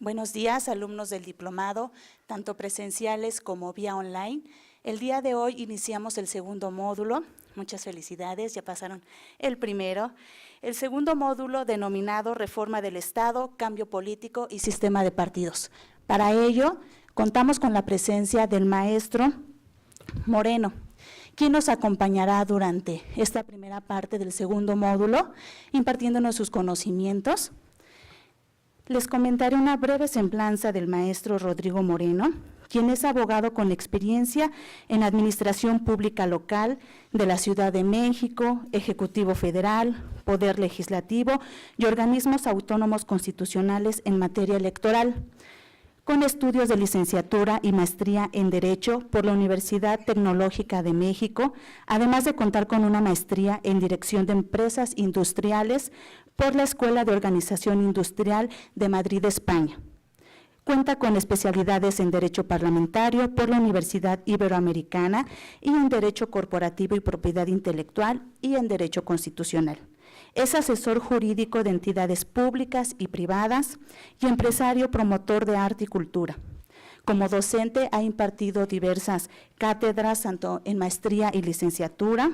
Buenos días, alumnos del diplomado, tanto presenciales como vía online. El día de hoy iniciamos el segundo módulo. Muchas felicidades, ya pasaron el primero. El segundo módulo denominado Reforma del Estado, Cambio Político y Sistema de Partidos. Para ello, contamos con la presencia del maestro Moreno, quien nos acompañará durante esta primera parte del segundo módulo, impartiéndonos sus conocimientos. Les comentaré una breve semblanza del maestro Rodrigo Moreno, quien es abogado con experiencia en administración pública local de la Ciudad de México, Ejecutivo Federal, Poder Legislativo y organismos autónomos constitucionales en materia electoral, con estudios de licenciatura y maestría en Derecho por la Universidad Tecnológica de México, además de contar con una maestría en Dirección de Empresas Industriales por la Escuela de Organización Industrial de Madrid, España. Cuenta con especialidades en Derecho Parlamentario por la Universidad Iberoamericana y en Derecho Corporativo y Propiedad Intelectual y en Derecho Constitucional. Es asesor jurídico de entidades públicas y privadas y empresario promotor de arte y cultura. Como docente ha impartido diversas cátedras, tanto en maestría y licenciatura,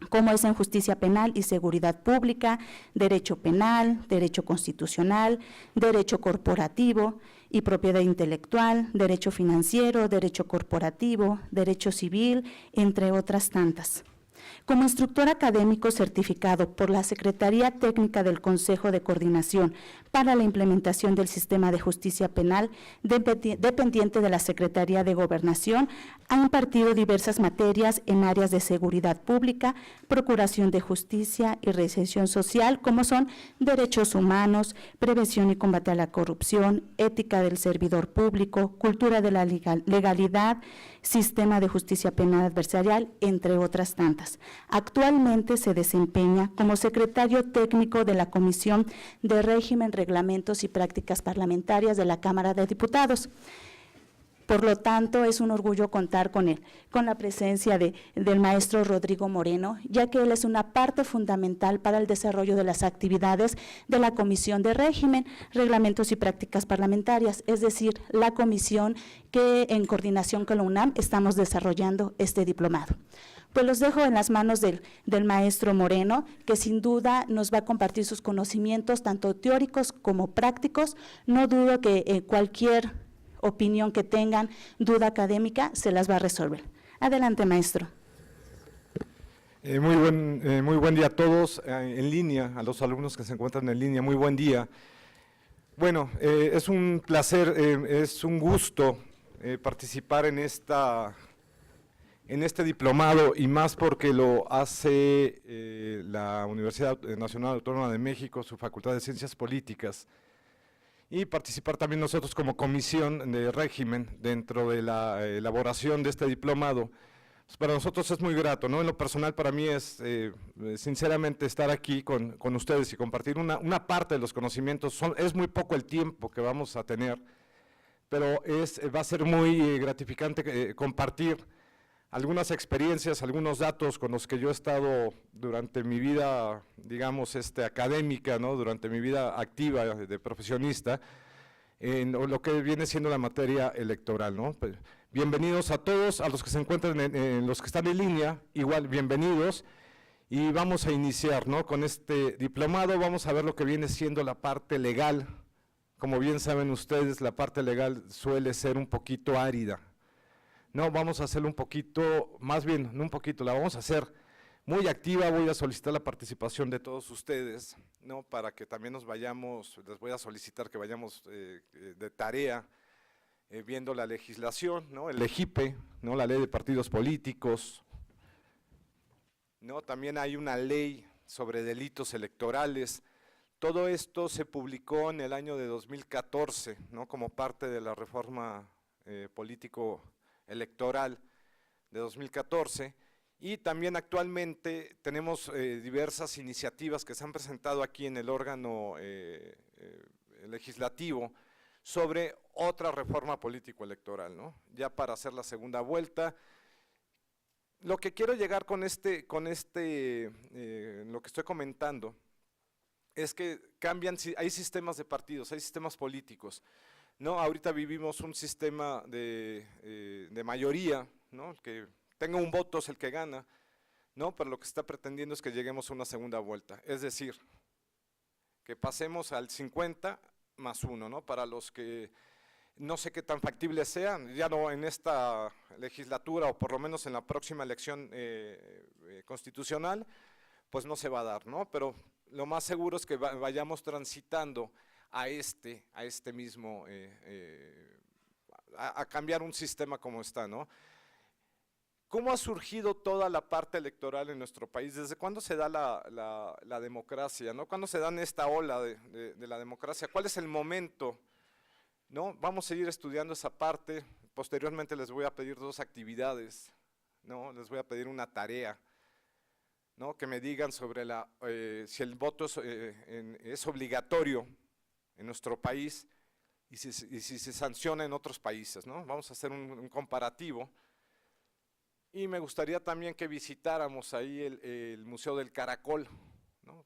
como es en Justicia Penal y Seguridad Pública, Derecho Penal, Derecho Constitucional, Derecho Corporativo y Propiedad Intelectual, Derecho Financiero, Derecho Corporativo, Derecho Civil, entre otras tantas. Como instructor académico certificado por la Secretaría Técnica del Consejo de Coordinación para la implementación del sistema de justicia penal dependiente de la Secretaría de Gobernación, ha impartido diversas materias en áreas de seguridad pública, procuración de justicia y reinserción social, como son derechos humanos, prevención y combate a la corrupción, ética del servidor público, cultura de la legalidad, sistema de justicia penal adversarial, entre otras tantas. Actualmente se desempeña como secretario técnico de la Comisión de Régimen, Reglamentos y Prácticas Parlamentarias de la Cámara de Diputados. Por lo tanto, es un orgullo contar con él, con la presencia del maestro Rodrigo Moreno, ya que él es una parte fundamental para el desarrollo de las actividades de la Comisión de Régimen, Reglamentos y Prácticas Parlamentarias, es decir, la comisión que en coordinación con la UNAM estamos desarrollando este diplomado. Pues los dejo en las manos del maestro Moreno, que sin duda nos va a compartir sus conocimientos, tanto teóricos como prácticos. No dudo que cualquier opinión que tengan, duda académica, se las va a resolver. Adelante, maestro. Muy buen día a todos en línea, a los alumnos que se encuentran en línea, muy buen día. Bueno, es un placer, es un gusto participar en este diplomado, y más porque lo hace la Universidad Nacional Autónoma de México, su Facultad de Ciencias Políticas, y participar también nosotros como comisión de régimen dentro de la elaboración de este diplomado. Pues para nosotros es muy grato, ¿no? En lo personal para mí es sinceramente estar aquí con ustedes y compartir una parte de los conocimientos. Es muy poco el tiempo que vamos a tener, pero va a ser muy gratificante compartir algunas experiencias, algunos datos con los que yo he estado durante mi vida, digamos, académica, ¿no? Durante mi vida activa de profesionista, en lo que viene siendo la materia electoral, ¿no? Pues, bienvenidos a todos, a los que se encuentran, los que están en línea, igual bienvenidos, y vamos a iniciar, ¿no? Con este diplomado. Vamos a ver lo que viene siendo la parte legal. Como bien saben ustedes, la parte legal suele ser un poquito árida. No, vamos a hacerlo un poquito, más bien, no un poquito, la vamos a hacer muy activa. Voy a solicitar la participación de todos ustedes, ¿no? Para que también nos vayamos, les voy a solicitar que vayamos de tarea viendo la legislación, ¿no? El EJIPE, ¿no? La Ley de Partidos Políticos, ¿no? También hay una ley sobre delitos electorales. Todo esto se publicó en el año de 2014, ¿no? Como parte de la reforma político electoral de 2014, y también actualmente tenemos diversas iniciativas que se han presentado aquí en el órgano legislativo sobre otra reforma político electoral, ¿no? Ya para hacer la segunda vuelta. Lo que quiero llegar con lo que estoy comentando es que cambian, hay sistemas de partidos, hay sistemas políticos, ¿no? Ahorita vivimos un sistema de mayoría, ¿no? El que tenga un voto es el que gana, ¿no? Pero lo que se está pretendiendo es que lleguemos a una segunda vuelta, es decir, que pasemos al 50+1, ¿no? Para los que no sé qué tan factibles sean, ya no en esta legislatura o por lo menos en la próxima elección constitucional, pues no se va a dar, ¿no? Pero lo más seguro es que vayamos transitando a este mismo, a cambiar un sistema como está, ¿no? ¿Cómo ha surgido toda la parte electoral en nuestro país? ¿Desde cuándo se da la democracia, ¿no? ¿Cuándo se da esta ola de la democracia? ¿Cuál es el momento? ¿No? Vamos a seguir estudiando esa parte, posteriormente les voy a pedir 2 actividades, ¿no? Les voy a pedir una tarea, ¿no? Que me digan sobre si el voto es obligatorio en nuestro país y si se sanciona en otros países, ¿no? Vamos a hacer un comparativo y me gustaría también que visitáramos ahí el Museo del Caracol, ¿no?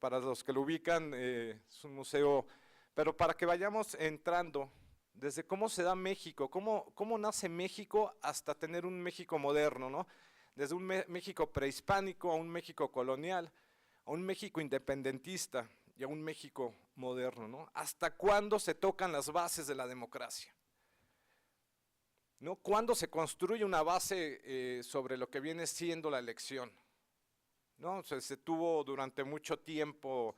Para los que lo ubican, es un museo, pero para que vayamos entrando desde cómo se da México, cómo nace México hasta tener un México moderno, ¿no? Desde un México prehispánico a un México colonial, a un México independentista y a un México moderno, ¿no? ¿Hasta cuándo se tocan las bases de la democracia? ¿No? ¿Cuándo se construye una base sobre lo que viene siendo la elección? ¿No? Se tuvo durante mucho tiempo,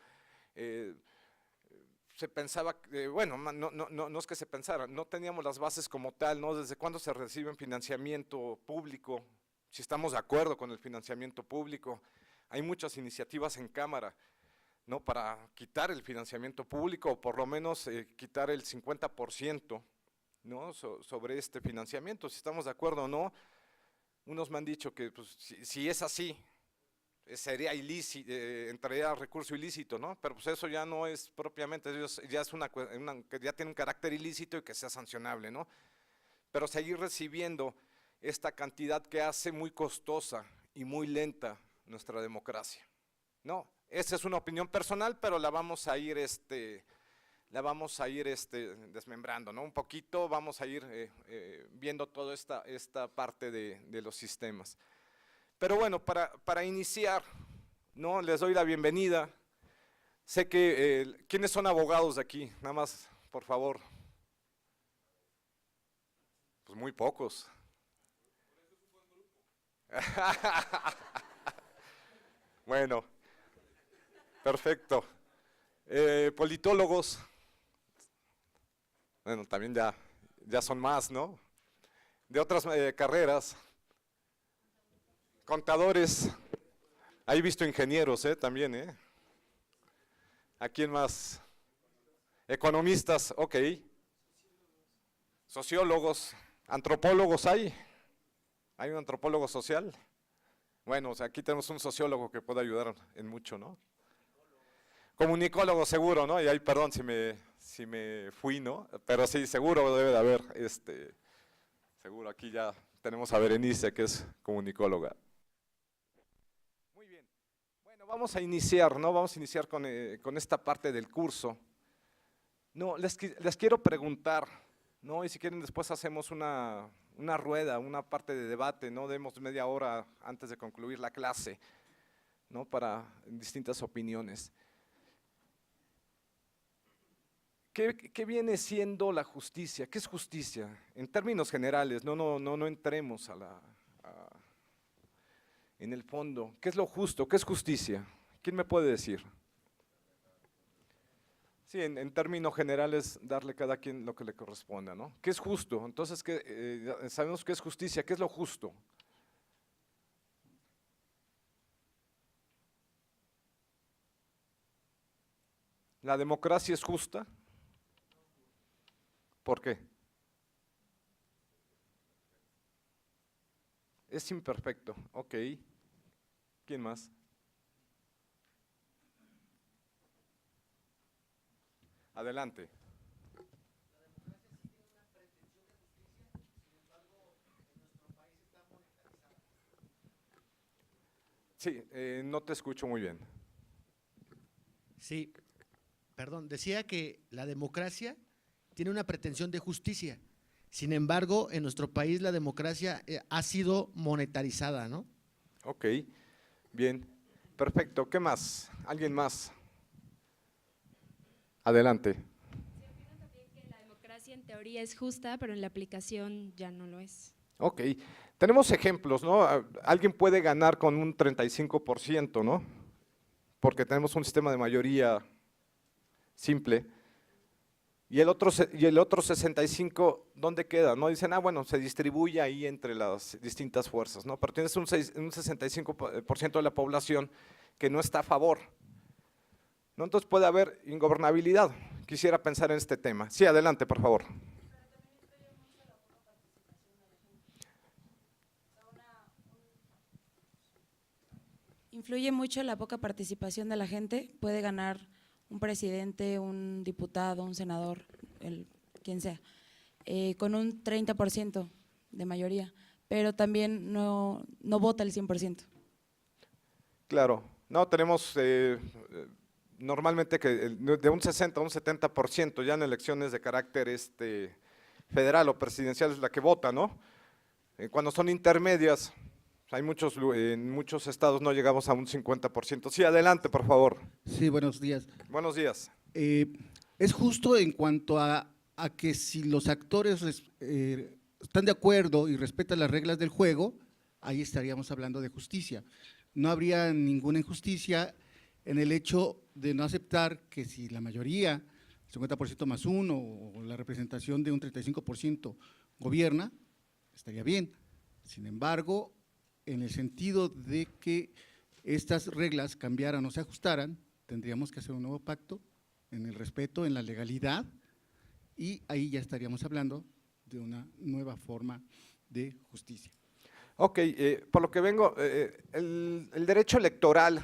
se pensaba, bueno, no es que se pensara, no teníamos las bases como tal, ¿no? ¿Desde cuándo se recibe financiamiento público? Si estamos de acuerdo con el financiamiento público, hay muchas iniciativas en Cámara, ¿no? Para quitar el financiamiento público o por lo menos quitar el 50%, ¿no? Sobre este financiamiento, si estamos de acuerdo o no. Unos me han dicho que pues, si es así, sería ilícito, entraría recurso ilícito, ¿no? Pero pues eso ya no es propiamente, ya es que ya tiene un carácter ilícito y que sea sancionable, ¿no? Pero seguir recibiendo esta cantidad que hace muy costosa y muy lenta nuestra democracia, ¿no? Esa es una opinión personal, pero la vamos a ir desmembrando, ¿no? Un poquito vamos a ir viendo toda esta parte de los sistemas. Pero bueno, para iniciar, ¿no? Les doy la bienvenida. Sé que, ¿quiénes son abogados de aquí? Nada más, por favor. Pues muy pocos. Bueno, perfecto. Politólogos, bueno, también ya son más, ¿no? De otras carreras. Contadores, ahí he visto ingenieros también, ¿A quién más? Economistas, ok. Sociólogos, antropólogos hay un antropólogo social. Bueno, o sea, aquí tenemos un sociólogo que puede ayudar en mucho, ¿no? Comunicólogo seguro, ¿no? Y ahí, perdón si me fui, ¿no? Pero sí, seguro debe de haber, seguro aquí ya tenemos a Berenice, que es comunicóloga. Vamos a iniciar, ¿no? Vamos a iniciar con esta parte del curso. No, les quiero preguntar, ¿no? Y si quieren después hacemos una rueda, una parte de debate, ¿no? Demos media hora antes de concluir la clase, ¿no? Para distintas opiniones. ¿Qué viene siendo la justicia? ¿Qué es justicia? En términos generales, no entremos en el fondo. ¿Qué es lo justo? ¿Qué es justicia? ¿Quién me puede decir? Sí, en términos generales, darle a cada quien lo que le corresponda, ¿no? ¿Qué es justo? Entonces, sabemos qué es justicia, ¿qué es lo justo? ¿La democracia es justa? ¿Por qué? Es imperfecto, ok. ¿Quién más? Adelante. Sí, no te escucho muy bien. Sí, perdón, decía que la democracia tiene una pretensión de justicia. Sin embargo, en nuestro país la democracia ha sido monetarizada, ¿no? Ok, bien, perfecto. ¿Qué más? ¿Alguien más? Adelante. Sí, opino también que la democracia en teoría es justa, pero en la aplicación ya no lo es. Ok, tenemos ejemplos, ¿no? Alguien puede ganar con un 35%, ¿no? Porque tenemos un sistema de mayoría simple. Y el otro 65, ¿dónde queda? ¿No? Dicen, bueno, se distribuye ahí entre las distintas fuerzas, ¿no? Pero tienes un 65% de la población que no está a favor, ¿no? Entonces puede haber ingobernabilidad. Quisiera pensar en este tema. Sí, adelante, por favor. Influye mucho la poca participación de la gente, puede ganar un presidente, un diputado, un senador, quien sea, con un 30% de mayoría, pero también no vota el 100%. Claro, no, tenemos normalmente que de un 60 a un 70% ya en elecciones de carácter federal o presidencial es la que vota, ¿no? Cuando son intermedias, en muchos estados no llegamos a un 50%. Sí, adelante, por favor. Sí, buenos días. Buenos días. Es justo en cuanto a que si los actores están de acuerdo y respetan las reglas del juego, ahí estaríamos hablando de justicia. No habría ninguna injusticia en el hecho de no aceptar que si la mayoría, 50% más uno, o la representación de un 35% gobierna, estaría bien. Sin embargo, en el sentido de que estas reglas cambiaran o se ajustaran, tendríamos que hacer un nuevo pacto en el respeto, en la legalidad, y ahí ya estaríamos hablando de una nueva forma de justicia. Ok, por lo que vengo, el derecho electoral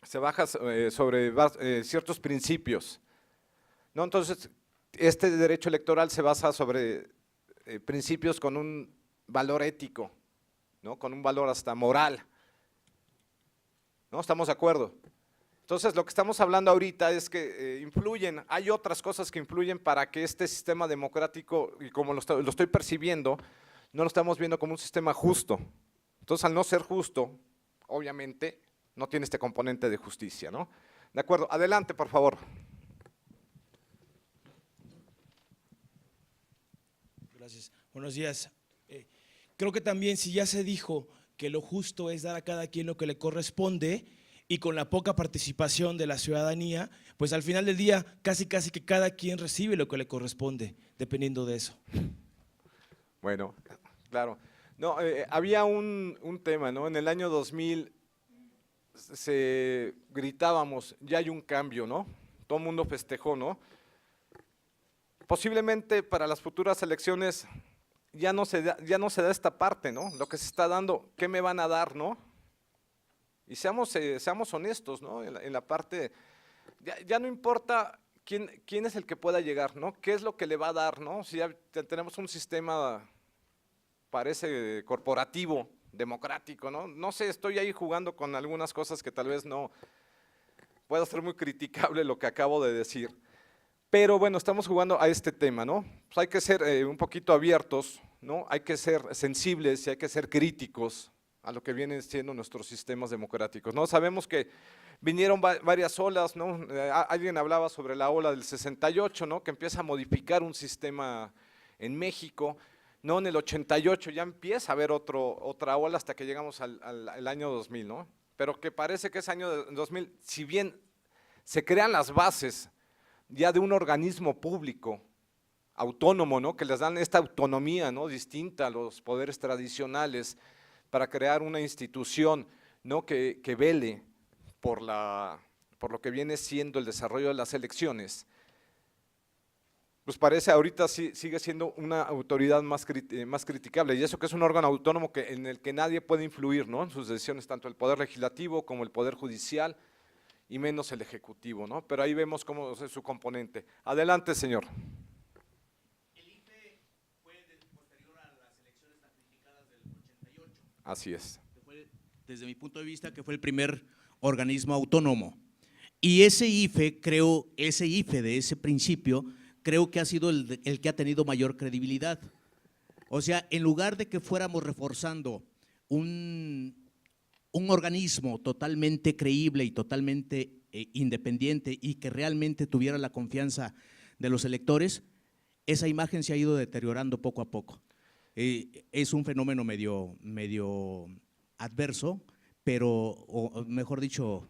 se baja sobre ciertos principios, ¿no? Entonces, este derecho electoral se basa sobre principios con un valor ético, ¿no? Con un valor hasta moral, ¿no? ¿Estamos de acuerdo? Entonces, lo que estamos hablando ahorita es que hay otras cosas que influyen para que este sistema democrático, y como lo estoy percibiendo, no lo estamos viendo como un sistema justo. Entonces, al no ser justo, obviamente, no tiene este componente de justicia, ¿no? De acuerdo, adelante, por favor. Gracias. Buenos días. Creo que también si ya se dijo que lo justo es dar a cada quien lo que le corresponde y con la poca participación de la ciudadanía, pues al final del día casi que cada quien recibe lo que le corresponde, dependiendo de eso. Bueno, claro. No, había un tema, ¿no? En el año 2000 gritábamos, ya hay un cambio, ¿no? Todo el mundo festejó, ¿no? Posiblemente para las futuras elecciones ya no se da esta parte, ¿no? Lo que se está dando, ¿qué me van a dar, no? Y seamos honestos, ¿no? En la parte, ya no importa quién es el que pueda llegar, ¿no? ¿Qué es lo que le va a dar, no? Si ya tenemos un sistema, parece corporativo, democrático, ¿no? No sé, estoy ahí jugando con algunas cosas que tal vez no, pueda ser muy criticable lo que acabo de decir. Pero bueno, estamos jugando a este tema, ¿no? Pues hay que ser un poquito abiertos, ¿no? Hay que ser sensibles y hay que ser críticos a lo que vienen siendo nuestros sistemas democráticos, ¿no? Sabemos que vinieron varias olas, ¿no? Alguien hablaba sobre la ola del 68, ¿no? Que empieza a modificar un sistema en México, ¿no? En el 88 ya empieza a haber otra ola hasta que llegamos al año 2000, ¿no? Pero que parece que ese año 2000, si bien se crean las bases ya de un organismo público autónomo, ¿no? Que les dan esta autonomía, ¿no? Distinta a los poderes tradicionales para crear una institución, ¿no? que vele por lo que viene siendo el desarrollo de las elecciones. Pues parece ahorita sigue siendo una autoridad más criticable, y eso que es un órgano autónomo en el que nadie puede influir, ¿no? En sus decisiones, tanto el Poder Legislativo como el Poder Judicial, y menos el Ejecutivo, ¿no? Pero ahí vemos cómo es su componente. Adelante, señor. El IFE fue posterior a las elecciones sacrificadas del 88. Así es. Desde mi punto de vista, que fue el primer organismo autónomo. Y ese IFE, ese IFE de ese principio, creo que ha sido el que ha tenido mayor credibilidad. O sea, en lugar de que fuéramos reforzando un organismo totalmente creíble y totalmente independiente y que realmente tuviera la confianza de los electores, esa imagen se ha ido deteriorando poco a poco. Es un fenómeno medio adverso, pero, o mejor dicho,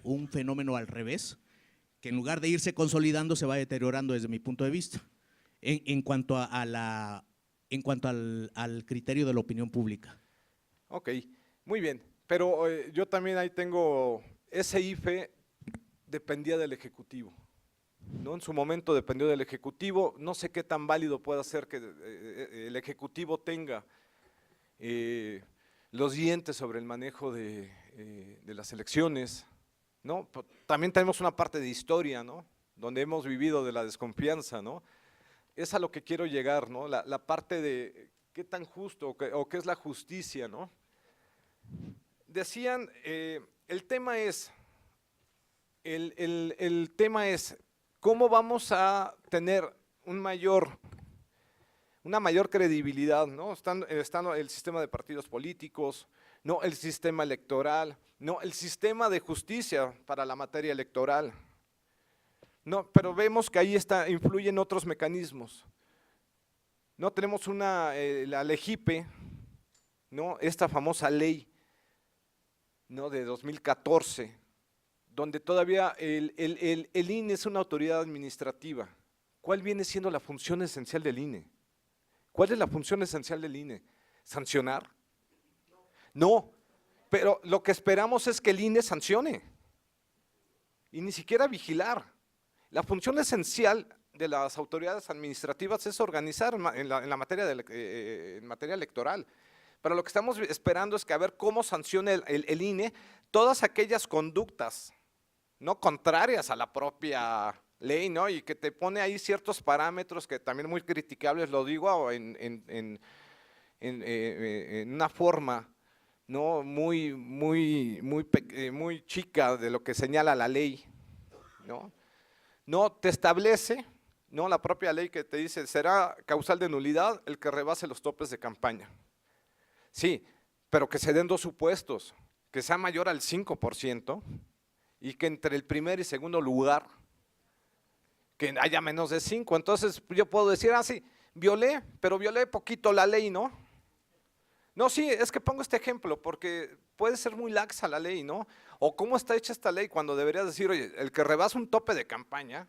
un fenómeno al revés, que en lugar de irse consolidando se va deteriorando desde mi punto de vista, en cuanto al criterio de la opinión pública. Ok, muy bien, pero yo también ahí tengo, ese IFE dependía del Ejecutivo, ¿no? En su momento dependió del Ejecutivo, no sé qué tan válido pueda ser que el Ejecutivo tenga los dientes sobre el manejo de las elecciones, ¿no? También tenemos una parte de historia, ¿no? Donde hemos vivido de la desconfianza, ¿no? Es a lo que quiero llegar, ¿no? La parte de qué tan justo o qué es la justicia, ¿no? Decían, el tema es cómo vamos a tener una mayor credibilidad, ¿no? Estando el sistema de partidos políticos, no el sistema electoral, no el sistema de justicia para la materia electoral. No, pero vemos que ahí influyen otros mecanismos. No tenemos la LEGIPE, ¿no? Esta famosa ley, ¿no? De 2014, donde todavía el INE es una autoridad administrativa. ¿Cuál viene siendo la función esencial del INE? ¿Cuál es la función esencial del INE? ¿Sancionar? No, pero lo que esperamos es que el INE sancione y ni siquiera vigilar. La función esencial de las autoridades administrativas es organizar en la materia, en materia electoral. Pero lo que estamos esperando es que a ver cómo sanciona el INE todas aquellas conductas no contrarias a la propia ley, ¿no? Y que te pone ahí ciertos parámetros que también muy criticables, lo digo en una forma, ¿no? muy chica de lo que señala la ley, ¿no? No te establece, ¿no? La propia ley que te dice, será causal de nulidad el que rebase los topes de campaña. Sí, pero que se den dos supuestos, que sea mayor al 5% y que entre el primer y segundo lugar, que haya menos de 5. Entonces yo puedo decir, sí, violé, pero violé poquito la ley, ¿no? No, sí, es que pongo este ejemplo porque puede ser muy laxa la ley, ¿no? O cómo está hecha esta ley cuando deberías decir, oye, el que rebasa un tope de campaña,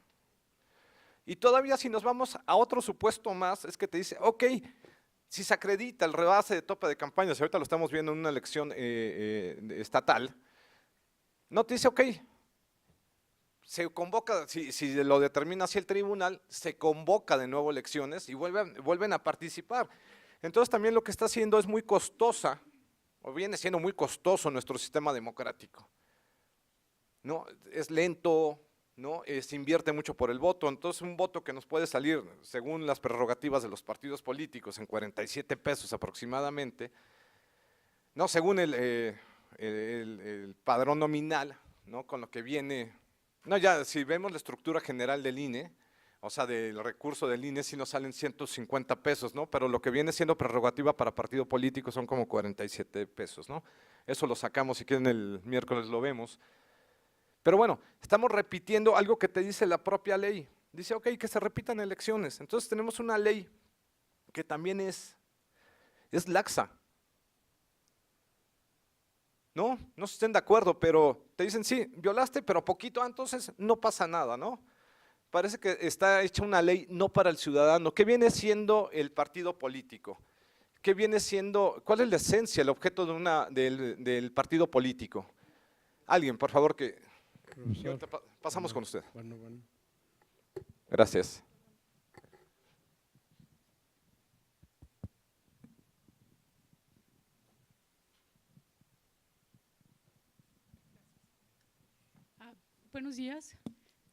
y todavía si nos vamos a otro supuesto más, es que te dice, ok, si se acredita el rebase de tope de campaña, si ahorita lo estamos viendo en una elección estatal, no te dice, ok, se convoca, si lo determina así el tribunal, se convoca de nuevo elecciones y vuelven a participar. Entonces también lo que está haciendo es muy costosa, o viene siendo muy costoso nuestro sistema democrático, ¿no? Es lento, ¿no? Se invierte mucho por el voto, entonces un voto que nos puede salir, según las prerrogativas de los partidos políticos, en 47 pesos aproximadamente, ¿no? Según el padrón nominal, ¿no? Con lo que viene, no, ya si vemos la estructura general del INE, o sea, del recurso del INE sí nos salen 150 pesos, ¿no? Pero lo que viene siendo prerrogativa para partido político son como 47 pesos, ¿no? Eso lo sacamos, si quieren el miércoles lo vemos. Pero bueno, estamos repitiendo algo que te dice la propia ley. Dice, ok, que se repitan elecciones. Entonces tenemos una ley que también es laxa. No se estén de acuerdo, pero te dicen, sí, violaste, pero poquito, entonces no pasa nada, ¿no? Parece que está hecha una ley no para el ciudadano. ¿Qué viene siendo el partido político? ¿Qué viene siendo, cuál es la esencia, el objeto del partido político? Alguien, por favor, que pasamos con usted. Bueno. Gracias. Buenos días.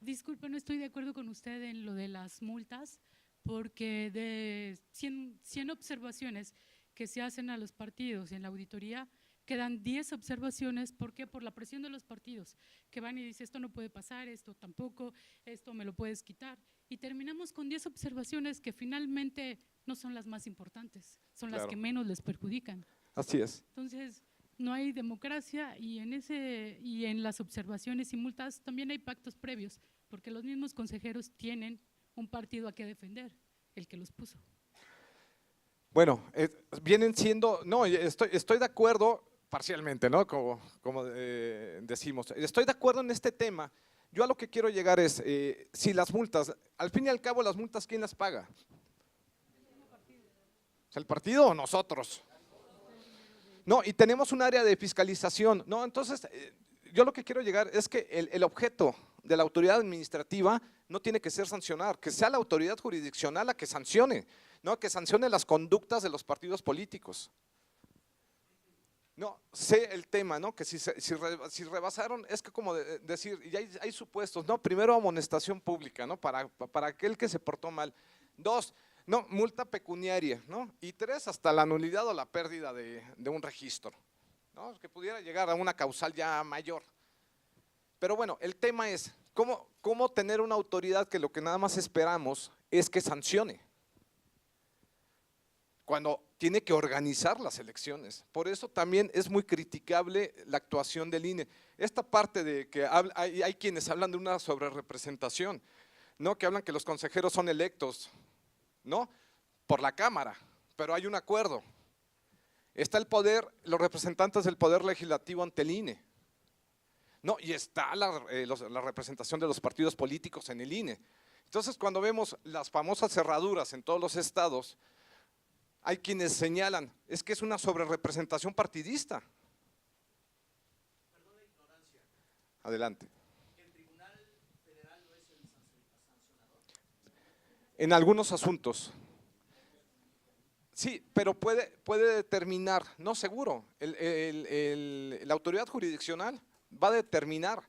Disculpe, no estoy de acuerdo con usted en lo de las multas, porque de 100 observaciones que se hacen a los partidos en la auditoría, quedan 10 observaciones. ¿Por qué? Por la presión de los partidos, que van y dicen, esto no puede pasar, esto tampoco, esto me lo puedes quitar. Y terminamos con 10 observaciones que finalmente no son las más importantes, son las Claro. que menos les perjudican. Así es. Entonces, no hay democracia y en las observaciones y multas también hay pactos previos, porque los mismos consejeros tienen un partido a que defender, el que los puso. Bueno, vienen siendo, no, estoy de acuerdo parcialmente, ¿no? Como decimos, estoy de acuerdo en este tema. Yo a lo que quiero llegar es, si las multas, al fin y al cabo las multas, ¿quién las paga? ¿El partido o nosotros? No, y tenemos un área de fiscalización, ¿no? Entonces, yo lo que quiero llegar es que el objeto de la autoridad administrativa no tiene que ser sancionar, que sea la autoridad jurisdiccional la que sancione, ¿no? Que sancione las conductas de los partidos políticos. No, sé el tema, ¿no? Que si rebasaron, es que como decir, y hay supuestos, ¿no? Primero, amonestación pública, ¿no? Para aquel que se portó mal. 2, no, multa pecuniaria, ¿no? Y 3, hasta la nulidad o la pérdida de un registro, ¿no? Que pudiera llegar a una causal ya mayor. Pero bueno, el tema es, ¿cómo tener una autoridad que lo que nada más esperamos es que sancione? Cuando tiene que organizar las elecciones. Por eso también es muy criticable la actuación del INE. Esta parte de que hay quienes hablan de una sobrerepresentación, ¿no? Que hablan que los consejeros son electos, ¿no? Por la Cámara, pero hay un acuerdo. Está el poder, los representantes del poder legislativo ante el INE, ¿no? Y está la representación de los partidos políticos en el INE. Entonces, cuando vemos las famosas cerraduras en todos los estados, hay quienes señalan, es que es una sobrerepresentación partidista. Perdón la ignorancia. Adelante. ¿El Tribunal Federal no es el sancionador? En algunos asuntos. Sí, pero puede determinar, no seguro, la autoridad jurisdiccional va a determinar,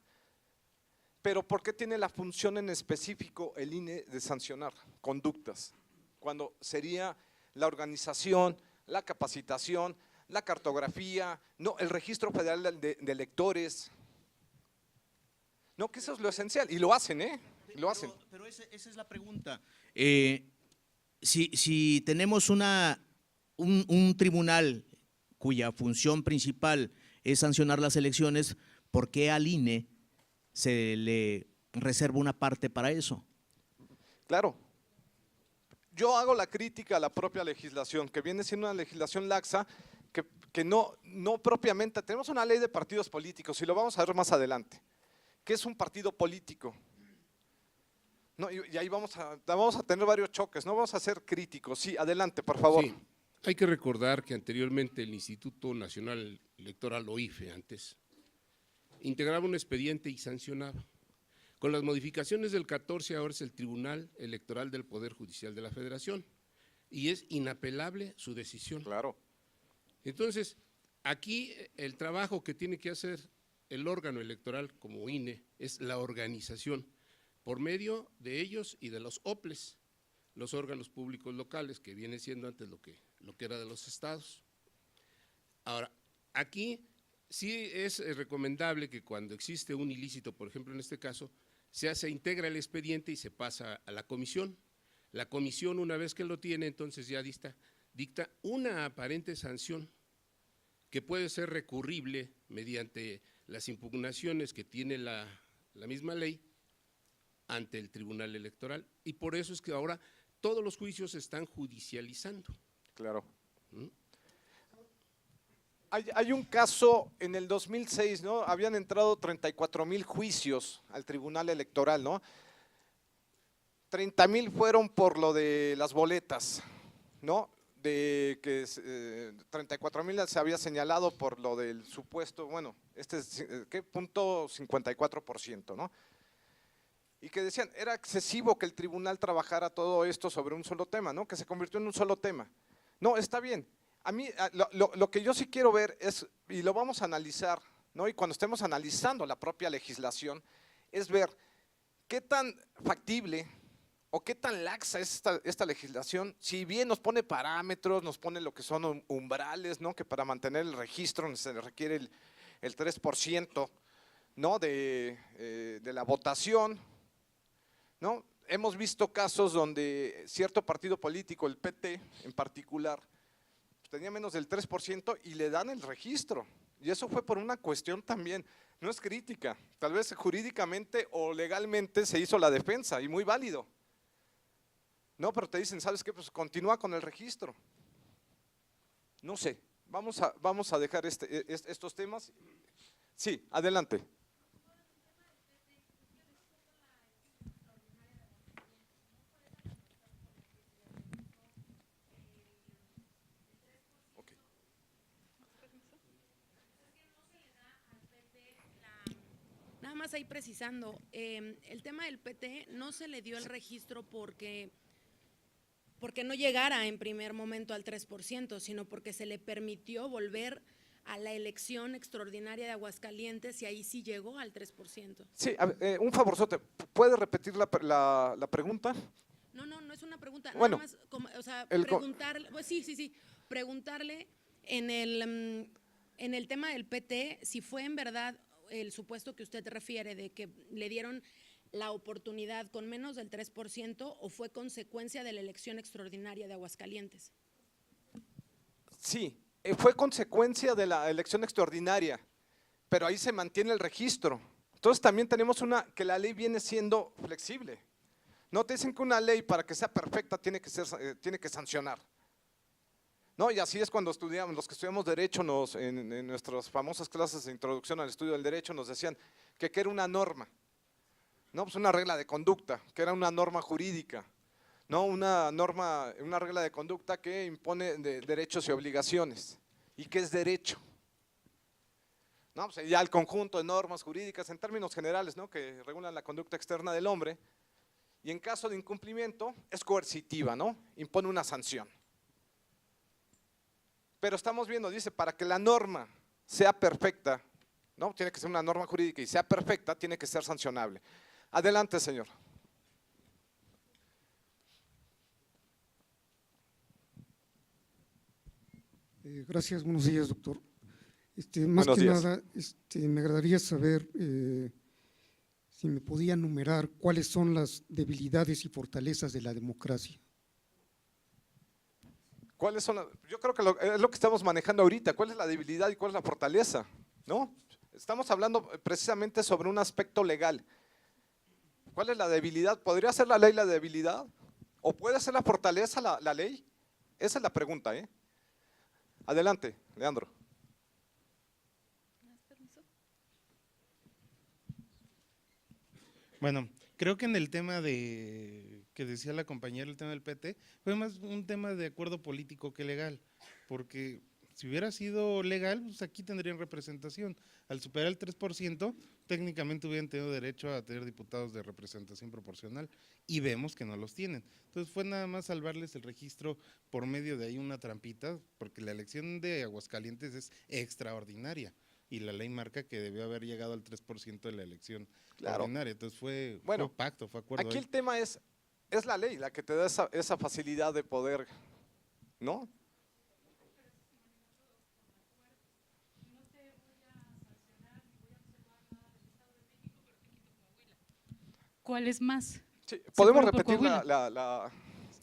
pero ¿por qué tiene la función en específico el INE de sancionar conductas? Cuando sería la organización, la capacitación, la cartografía, no, el registro federal de electores, no, que eso es lo esencial, y lo hacen, lo hacen. Pero esa es la pregunta. Si tenemos un tribunal cuya función principal es sancionar las elecciones, ¿por qué al INE se le reserva una parte para eso? Claro. Yo hago la crítica a la propia legislación, que viene siendo una legislación laxa, que no propiamente, tenemos una ley de partidos políticos y lo vamos a ver más adelante, que es un partido político. No, y ahí vamos a tener varios choques, no vamos a ser críticos. Sí, adelante, por favor. Sí, hay que recordar que anteriormente el Instituto Nacional Electoral, o IFE antes, integraba un expediente y sancionaba. Con las modificaciones del 14 ahora es el Tribunal Electoral del Poder Judicial de la Federación y es inapelable su decisión. Claro. Entonces, aquí el trabajo que tiene que hacer el órgano electoral como INE es la organización por medio de ellos y de los OPLES, los órganos públicos locales, que viene siendo antes lo que era de los estados. Ahora, aquí sí es recomendable que cuando existe un ilícito, por ejemplo en este caso, se integra el expediente y se pasa a la comisión. La comisión, una vez que lo tiene, entonces ya dicta una aparente sanción que puede ser recurrible mediante las impugnaciones que tiene la misma ley ante el Tribunal Electoral. Y por eso es que ahora todos los juicios se están judicializando. Claro. Hay un caso en el 2006, ¿no? Habían entrado 34,000 juicios al Tribunal Electoral, ¿no? 30,000 fueron por lo de las boletas, ¿no? De que 34,000 se había señalado por lo del supuesto, bueno, ¿qué? 0.54%, ¿no? Y que decían, era excesivo que el tribunal trabajara todo esto sobre un solo tema, ¿no? Que se convirtió en un solo tema. No, está bien. A mí lo que yo sí quiero ver es, y lo vamos a analizar, ¿no? Y cuando estemos analizando la propia legislación, es ver qué tan factible o qué tan laxa es esta legislación, si bien nos pone parámetros, nos pone lo que son umbrales, ¿no? Que para mantener el registro se le requiere el 3%, ¿no? de la votación, ¿no? Hemos visto casos donde cierto partido político, el PT en particular, tenía menos del 3% y le dan el registro. Y eso fue por una cuestión también, no es crítica, tal vez jurídicamente o legalmente se hizo la defensa y muy válido. No, pero te dicen, ¿sabes qué? Pues continúa con el registro. No sé, vamos a dejar estos temas. Sí, adelante. Nada más ahí precisando, el tema del PT no se le dio el registro porque no llegara en primer momento al 3%, sino porque se le permitió volver a la elección extraordinaria de Aguascalientes y ahí sí llegó al 3%. Sí, un favorzote, ¿puede repetir la pregunta? No es una pregunta, Bueno, nada más, o sea, preguntarle, pues sí, preguntarle en el tema del PT, si fue en verdad el supuesto que usted refiere de que le dieron la oportunidad con menos del 3% o fue consecuencia de la elección extraordinaria de Aguascalientes. Sí, fue consecuencia de la elección extraordinaria, pero ahí se mantiene el registro. Entonces también tenemos que la ley viene siendo flexible. No te dicen que una ley para que sea perfecta tiene que sancionar. No, y así es cuando estudiamos, los que estudiamos Derecho, en nuestras famosas clases de introducción al estudio del Derecho nos decían que era una norma, no, pues una regla de conducta, que era una norma jurídica, no, una regla de conducta que impone derechos y obligaciones, y que es derecho. No, pues ya el conjunto de normas jurídicas en términos generales, ¿no? Que regulan la conducta externa del hombre, y en caso de incumplimiento es coercitiva, ¿no? Impone una sanción. Pero estamos viendo, dice, para que la norma sea perfecta, ¿no? Tiene que ser una norma jurídica y sea perfecta, tiene que ser sancionable. Adelante, señor. Gracias, buenos días, doctor. Más que nada, me agradaría saber si me podía enumerar cuáles son las debilidades y fortalezas de la democracia. ¿Cuáles son yo creo que es lo que estamos manejando ahorita, cuál es la debilidad y cuál es la fortaleza, ¿no? Estamos hablando precisamente sobre un aspecto legal. ¿Cuál es la debilidad? ¿Podría ser la ley la debilidad? ¿O puede ser la fortaleza la ley? Esa es la pregunta, ¿eh? Adelante, Leandro. Bueno, creo que en el tema que decía la compañera, el tema del PT, fue más un tema de acuerdo político que legal, porque si hubiera sido legal, pues aquí tendrían representación. Al superar el 3%, técnicamente hubieran tenido derecho a tener diputados de representación proporcional y vemos que no los tienen. Entonces fue nada más salvarles el registro por medio de ahí una trampita, porque la elección de Aguascalientes es extraordinaria y la ley marca que debió haber llegado al 3% de la elección ordinaria. Entonces fue pacto, fue acuerdo. Aquí ahí. el tema es la ley la que te da esa facilidad de poder, ¿no? ¿Cuál es más? Sí, ¿podemos Se fueron por repetir Coahuila.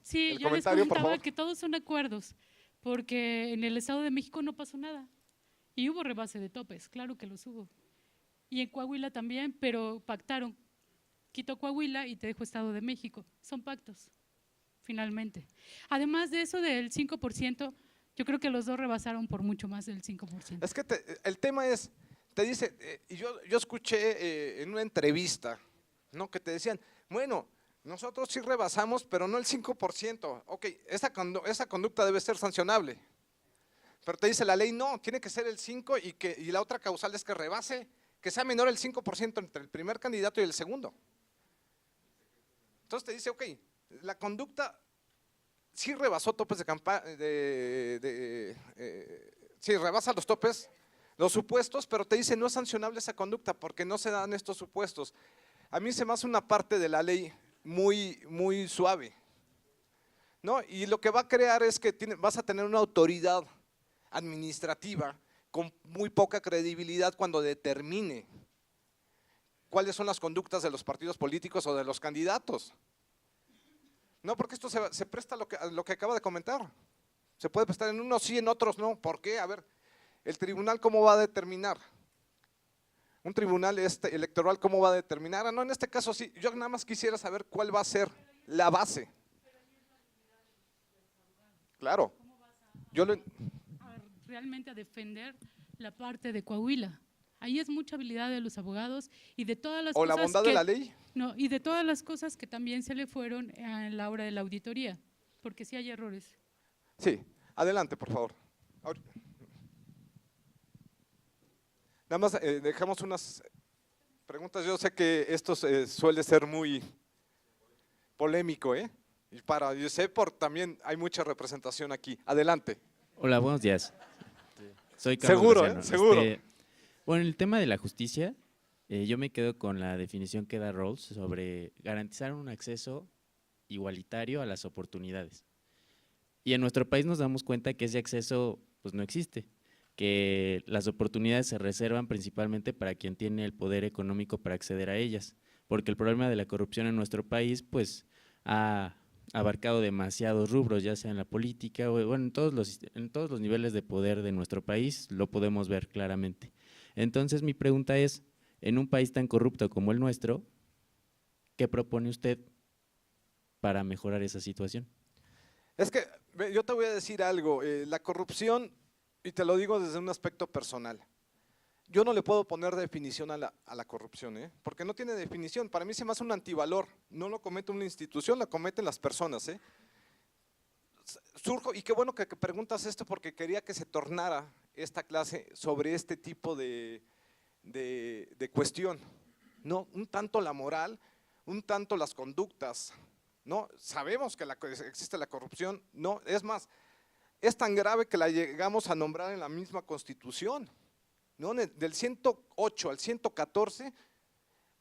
Sí, el yo les comentario, por comentaba favor? que todos son acuerdos, porque en el Estado de México no pasó nada y hubo rebase de topes, claro que los hubo. Y en Coahuila también, pero pactaron. Quito Coahuila y te dejo Estado de México. Son pactos, finalmente. Además de eso del 5%, yo creo que los dos rebasaron por mucho más del 5%. Es que el tema es, te dice, y yo escuché en una entrevista, ¿no? Que te decían, bueno, nosotros sí rebasamos, pero no el 5%. Ok, esa conducta debe ser sancionable. Pero te dice la ley, no, tiene que ser el 5% y la otra causal es que rebase, que sea menor el 5% entre el primer candidato y el segundo. Entonces te dice, ok, la conducta sí rebasó topes de campaña, sí rebasa los topes, los supuestos, pero te dice no es sancionable esa conducta porque no se dan estos supuestos. A mí se me hace una parte de la ley muy suave, ¿no? Y lo que va a crear es que vas a tener una autoridad administrativa con muy poca credibilidad cuando determine cuáles son las conductas de los partidos políticos o de los candidatos. No, porque esto se presta a lo que acaba de comentar. Se puede prestar en unos sí, en otros no. ¿Por qué? A ver, el tribunal ¿cómo va a determinar? Un tribunal electoral ¿cómo va a determinar? Ah, no, en este caso sí, yo nada más quisiera saber cuál va a ser la base. Claro. Realmente a defender la parte de Coahuila. Ahí es mucha habilidad de los abogados y de todas las ¿O cosas la bondad de la ley? No, y de todas las cosas que también se le fueron en la hora de la auditoría, porque sí hay errores. Sí, adelante, por favor. Nada más dejamos unas preguntas. Yo sé que esto suele ser muy polémico, ¿eh? Yo sé también hay mucha representación aquí. Adelante. Hola, buenos días. Soy Carlos Seguro, Graciano. seguro. Bueno, el tema de la justicia, yo me quedo con la definición que da Rawls sobre garantizar un acceso igualitario a las oportunidades. Y en nuestro país nos damos cuenta que ese acceso pues no existe, que las oportunidades se reservan principalmente para quien tiene el poder económico para acceder a ellas, porque el problema de la corrupción en nuestro país pues ha abarcado demasiados rubros, ya sea en la política o bueno, en todos los niveles de poder de nuestro país lo podemos ver claramente. Entonces mi pregunta es, en un país tan corrupto como el nuestro, ¿qué propone usted para mejorar esa situación? Es que yo te voy a decir algo, la corrupción, y te lo digo desde un aspecto personal, yo no le puedo poner definición a la corrupción, porque no tiene definición. Para mí se me hace un antivalor, no lo comete una institución, lo cometen las personas. Surjo, y qué bueno que preguntas esto porque quería que se tornara esta clase sobre este tipo de cuestión, ¿no? Un tanto la moral, un tanto las conductas, ¿no? Sabemos que existe la corrupción, no, es más, es tan grave que la llegamos a nombrar en la misma Constitución. ¿No? Del 108 al 114,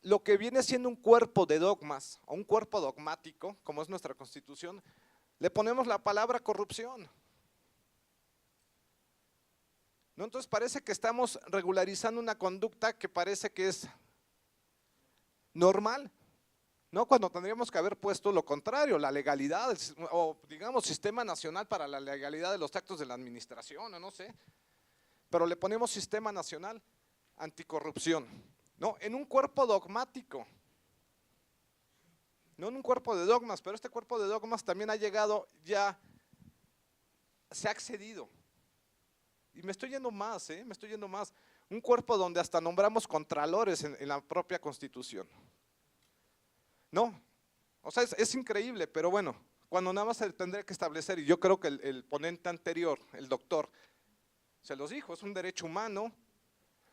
lo que viene siendo un cuerpo de dogmas o un cuerpo dogmático, como es nuestra Constitución, le ponemos la palabra corrupción. ¿No? Entonces parece que estamos regularizando una conducta que parece que es normal, ¿no? Cuando tendríamos que haber puesto lo contrario, la legalidad, o digamos Sistema Nacional para la Legalidad de los Actos de la Administración, o no sé. Pero le ponemos Sistema Nacional Anticorrupción, ¿no? En un cuerpo dogmático, no en un cuerpo de dogmas, pero este cuerpo de dogmas también ha llegado ya, se ha accedido, y me estoy yendo más, me estoy yendo más, un cuerpo donde hasta nombramos contralores en la propia Constitución, ¿no? O sea, es increíble, pero bueno, cuando nada más se tendría que establecer, y yo creo que el ponente anterior, el doctor, se los dijo, es un derecho humano,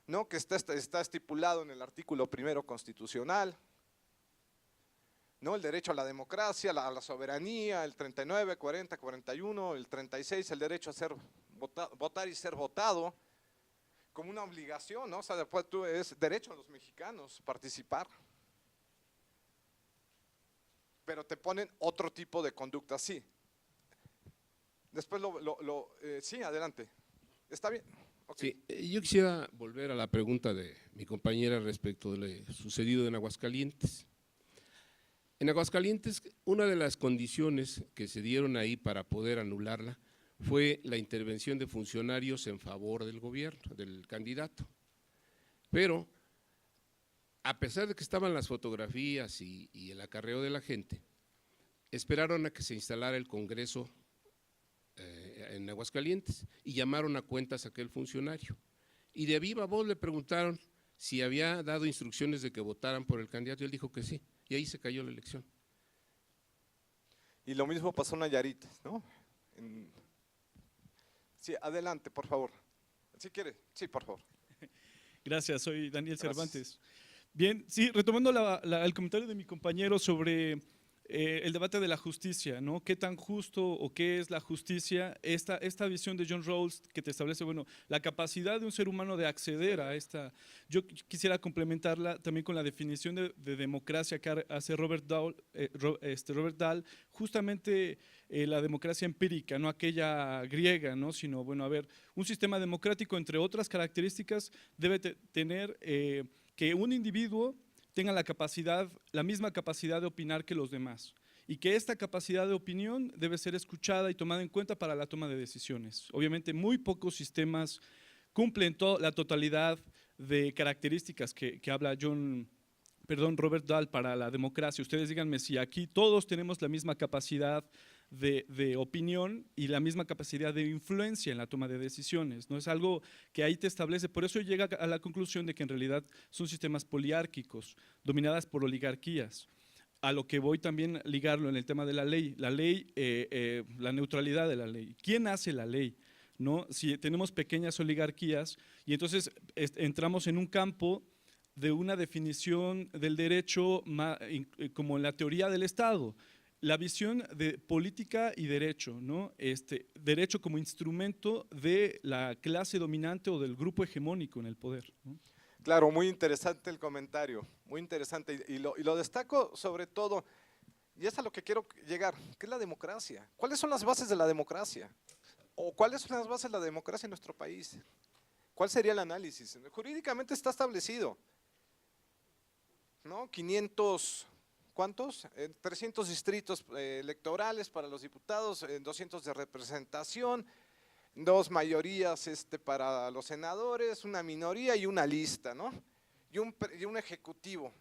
¿no? Que está estipulado en el artículo 1 constitucional, ¿no? El derecho a la democracia, a la soberanía, el 39, 40, 41, el 36, el derecho a votar y ser votado, como una obligación, ¿no? O sea, después es derecho a los mexicanos participar. Pero te ponen otro tipo de conducta, sí. Después sí, adelante. ¿Está bien? Okay. Sí, yo quisiera volver a la pregunta de mi compañera respecto de lo sucedido en Aguascalientes. En Aguascalientes, una de las condiciones que se dieron ahí para poder anularla fue la intervención de funcionarios en favor del gobierno, del candidato. Pero, a pesar de que estaban las fotografías y el acarreo de la gente, esperaron a que se instalara el Congreso en Aguascalientes y llamaron a cuentas a aquel funcionario. Y de viva voz le preguntaron si había dado instrucciones de que votaran por el candidato y él dijo que sí, y ahí se cayó la elección. Y lo mismo pasó en Nayarit, ¿no? Sí, adelante, por favor. Si quiere, sí, por favor. Gracias, soy Daniel Gracias. Cervantes. Bien, sí, retomando el comentario de mi compañero sobre el debate de la justicia, ¿no? ¿Qué tan justo o qué es la justicia? Esta visión de John Rawls que te establece, bueno, la capacidad de un ser humano de acceder a esta. Yo quisiera complementarla también con la definición de democracia que hace Robert Dahl, justamente la democracia empírica, no aquella griega, ¿no? Sino, bueno, a ver, un sistema democrático, entre otras características, debe tener que un individuo tenga la misma capacidad de opinar que los demás y que esta capacidad de opinión debe ser escuchada y tomada en cuenta para la toma de decisiones. Obviamente muy pocos sistemas cumplen la totalidad de características que habla Robert Dahl para la democracia. Ustedes díganme si aquí todos tenemos la misma capacidad de opinión y la misma capacidad de influencia en la toma de decisiones, ¿no? Es algo que ahí te establece, por eso llega a la conclusión de que en realidad son sistemas poliárquicos, dominadas por oligarquías. A lo que voy también ligarlo en el tema de la ley, la neutralidad de la ley. ¿Quién hace la ley? ¿No? Si tenemos pequeñas oligarquías y entonces entramos en un campo de una definición del derecho como en la teoría del Estado. La visión de política y derecho, ¿no? Derecho como instrumento de la clase dominante o del grupo hegemónico en el poder, ¿no? Claro, muy interesante el comentario, muy interesante, y lo destaco sobre todo, y es a lo que quiero llegar, ¿qué es la democracia? ¿Cuáles son las bases de la democracia? ¿O cuáles son las bases de la democracia en nuestro país? ¿Cuál sería el análisis? Jurídicamente está establecido, ¿no? 500… ¿Cuántos? 300 distritos electorales para los diputados, 200 de representación, 2 mayorías para los senadores, una minoría y una lista, ¿no? Y un ejecutivo,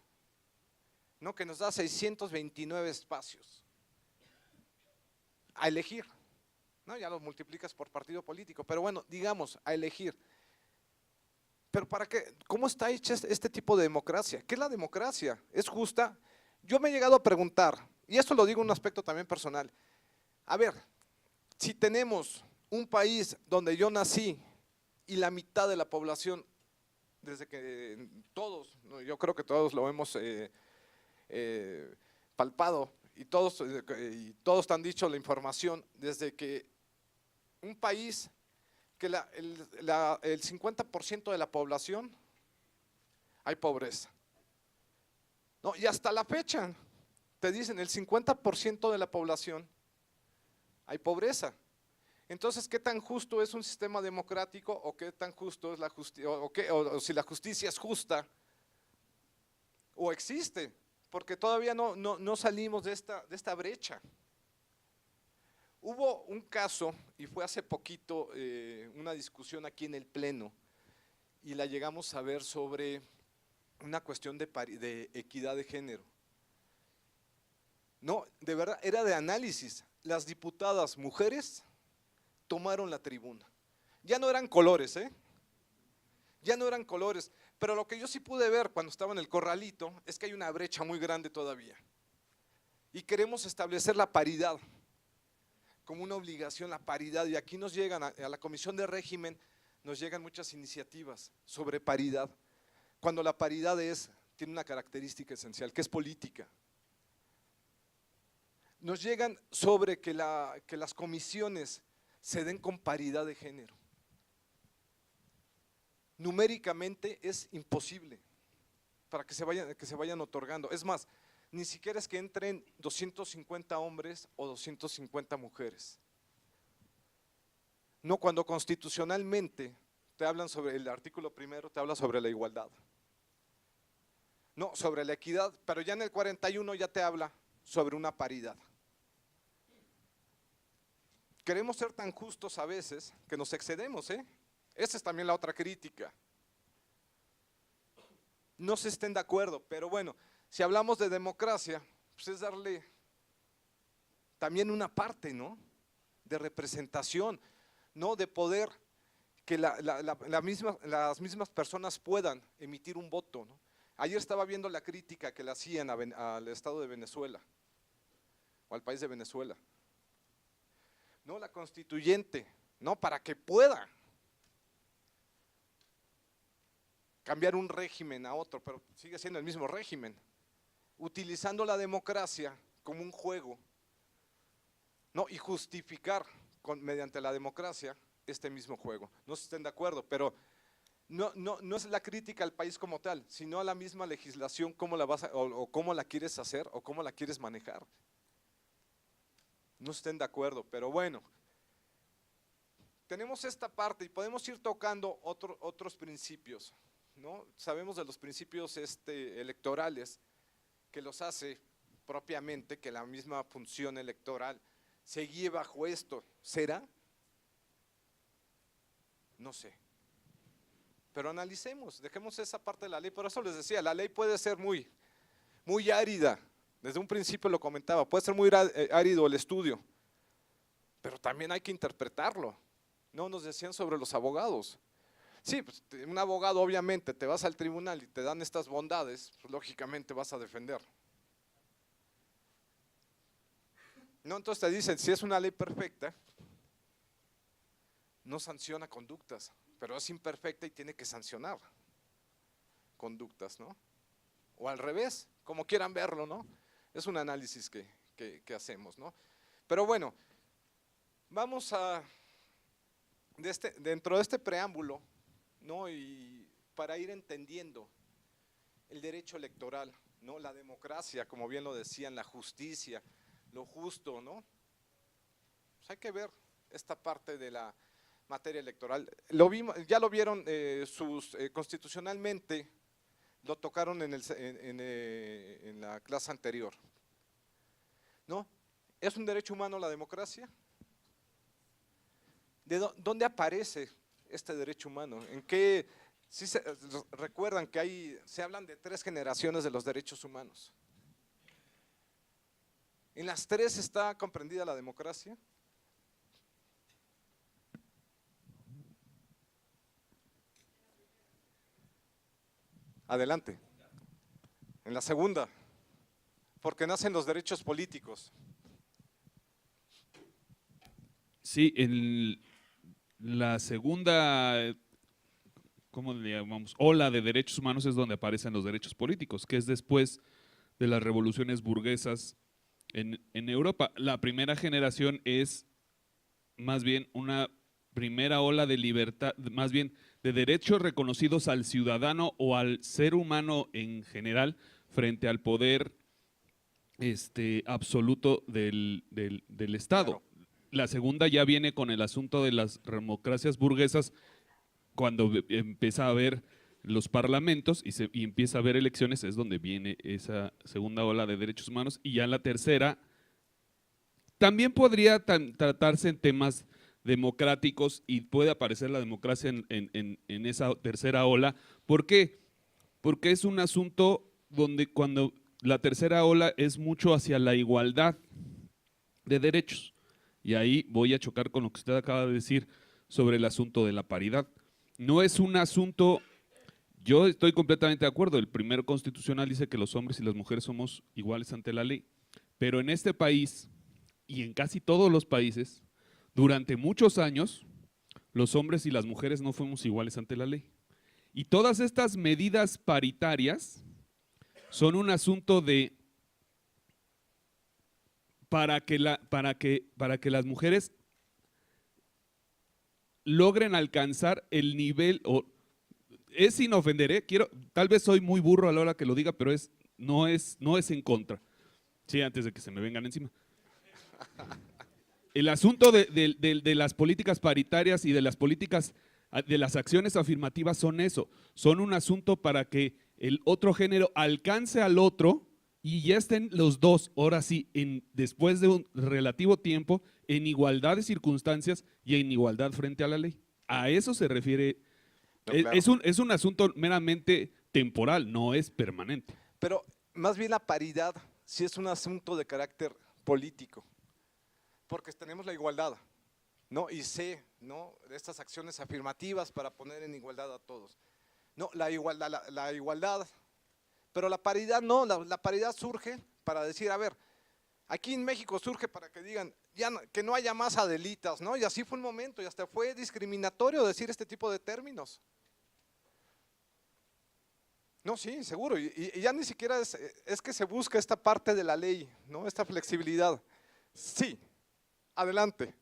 ¿no? Que nos da 629 espacios a elegir, ¿no? Ya lo multiplicas por partido político, pero bueno, digamos, a elegir. Pero ¿para qué? ¿Cómo está hecha este tipo de democracia? ¿Qué es la democracia? ¿Es justa? Yo me he llegado a preguntar, y esto lo digo en un aspecto también personal, a ver, si tenemos un país donde yo nací y la mitad de la población, desde que todos, yo creo que todos lo hemos palpado y todos te han dicho la información, desde que un país que el 50% de la población hay pobreza. No, y hasta la fecha te dicen el 50% de la población hay pobreza. Entonces, ¿qué tan justo es un sistema democrático o qué tan justo es la justicia, o si la justicia es justa o existe? Porque todavía no salimos de esta brecha. Hubo un caso, y fue hace poquito una discusión aquí en el Pleno, y la llegamos a ver sobre una cuestión de equidad de género. No, de verdad, era de análisis. Las diputadas mujeres tomaron la tribuna. Ya no eran colores, ya no eran colores, pero lo que yo sí pude ver cuando estaba en el corralito es que hay una brecha muy grande todavía. Y queremos establecer la paridad como una obligación, la paridad, y aquí nos llegan a la Comisión de Régimen, nos llegan muchas iniciativas sobre paridad, cuando la paridad tiene una característica esencial, que es política. Nos llegan sobre que las comisiones se den con paridad de género. Numéricamente es imposible para que se vayan otorgando. Es más, ni siquiera es que entren 250 hombres o 250 mujeres. No, cuando constitucionalmente te hablan sobre el artículo primero, te habla sobre la igualdad. No, sobre la equidad, pero ya en el 41 ya te habla sobre una paridad. Queremos ser tan justos a veces que nos excedemos, Esa es también la otra crítica. No se estén de acuerdo, pero bueno, si hablamos de democracia, pues es darle también una parte, ¿no? De representación, ¿no? De poder que las mismas personas puedan emitir un voto, ¿no? Ayer estaba viendo la crítica que le hacían al Estado de Venezuela, o al país de Venezuela. No, la constituyente, no, para que pueda cambiar un régimen a otro, pero sigue siendo el mismo régimen, utilizando la democracia como un juego, ¿no? Y justificar mediante la democracia este mismo juego. No se estén de acuerdo, pero no es la crítica al país como tal, sino a la misma legislación, cómo la vas o cómo la quieres hacer o cómo la quieres manejar. No estén de acuerdo, pero bueno. Tenemos esta parte y podemos ir tocando otros principios, ¿no? Sabemos de los principios electorales que los hace propiamente, que la misma función electoral se guíe bajo esto. ¿Será? No sé. Pero analicemos, dejemos esa parte de la ley. Por eso les decía, la ley puede ser muy árida. Desde un principio lo comentaba, puede ser muy árido el estudio, pero también hay que interpretarlo. No nos decían sobre los abogados. Sí, pues, un abogado obviamente te vas al tribunal y te dan estas bondades, pues, lógicamente vas a defender. No, entonces te dicen, si es una ley perfecta, no sanciona conductas, pero es imperfecta y tiene que sancionar conductas, ¿no? O al revés, como quieran verlo, ¿no? Es un análisis que hacemos, ¿no? Pero bueno, vamos a… dentro de este preámbulo, ¿no? Y para ir entendiendo el derecho electoral, ¿no? La democracia, como bien lo decían, la justicia, lo justo, ¿no? Pues hay que ver esta parte de la materia electoral. Ya lo vieron, constitucionalmente lo tocaron en la clase anterior, ¿no? ¿Es un derecho humano la democracia? ¿Dónde aparece este derecho humano? ¿En qué? Sí recuerdan que se hablan de 3 generaciones de los derechos humanos. ¿En las 3 está comprendida la democracia? Adelante. En la segunda, porque nacen los derechos políticos. Sí, la segunda, ¿cómo le llamamos? Ola de derechos humanos es donde aparecen los derechos políticos, que es después de las revoluciones burguesas en Europa. La primera generación es más bien una primera ola de libertad, más bien de derechos reconocidos al ciudadano o al ser humano en general frente al poder absoluto del Estado. Claro. La segunda ya viene con el asunto de las democracias burguesas, cuando empieza a haber los parlamentos y empieza a haber elecciones, es donde viene esa segunda ola de derechos humanos. Y ya la tercera también podría tratarse en temas democráticos y puede aparecer la democracia en esa tercera ola. ¿Por qué? Porque es un asunto donde cuando la tercera ola es mucho hacia la igualdad de derechos. Y ahí voy a chocar con lo que usted acaba de decir sobre el asunto de la paridad. No es un asunto, yo estoy completamente de acuerdo, el primero constitucional dice que los hombres y las mujeres somos iguales ante la ley, pero en este país y en casi todos los países, durante muchos años, los hombres y las mujeres no fuimos iguales ante la ley. Y todas estas medidas paritarias son un asunto de para que las mujeres logren alcanzar el nivel, es sin ofender, tal vez soy muy burro a la hora que lo diga, pero no es en contra. Sí, antes de que se me vengan encima. El asunto de las políticas paritarias y de las políticas, de las acciones afirmativas son eso, son un asunto para que el otro género alcance al otro y ya estén los dos, ahora sí, después de un relativo tiempo, en igualdad de circunstancias y en igualdad frente a la ley. A eso se refiere. No, claro. Es un asunto meramente temporal, no es permanente. Pero más bien la paridad sí es un asunto de carácter político, porque tenemos la igualdad, ¿no? Y ¿no? Estas acciones afirmativas para poner en igualdad a todos. No, la igualdad, pero la paridad no, la paridad surge para decir, a ver, aquí en México surge para que digan, que no haya más Adelitas, ¿no? Y así fue un momento, y hasta fue discriminatorio decir este tipo de términos. No, sí, seguro, y ya ni siquiera es que se busca esta parte de la ley, ¿no? Esta flexibilidad. Sí, adelante.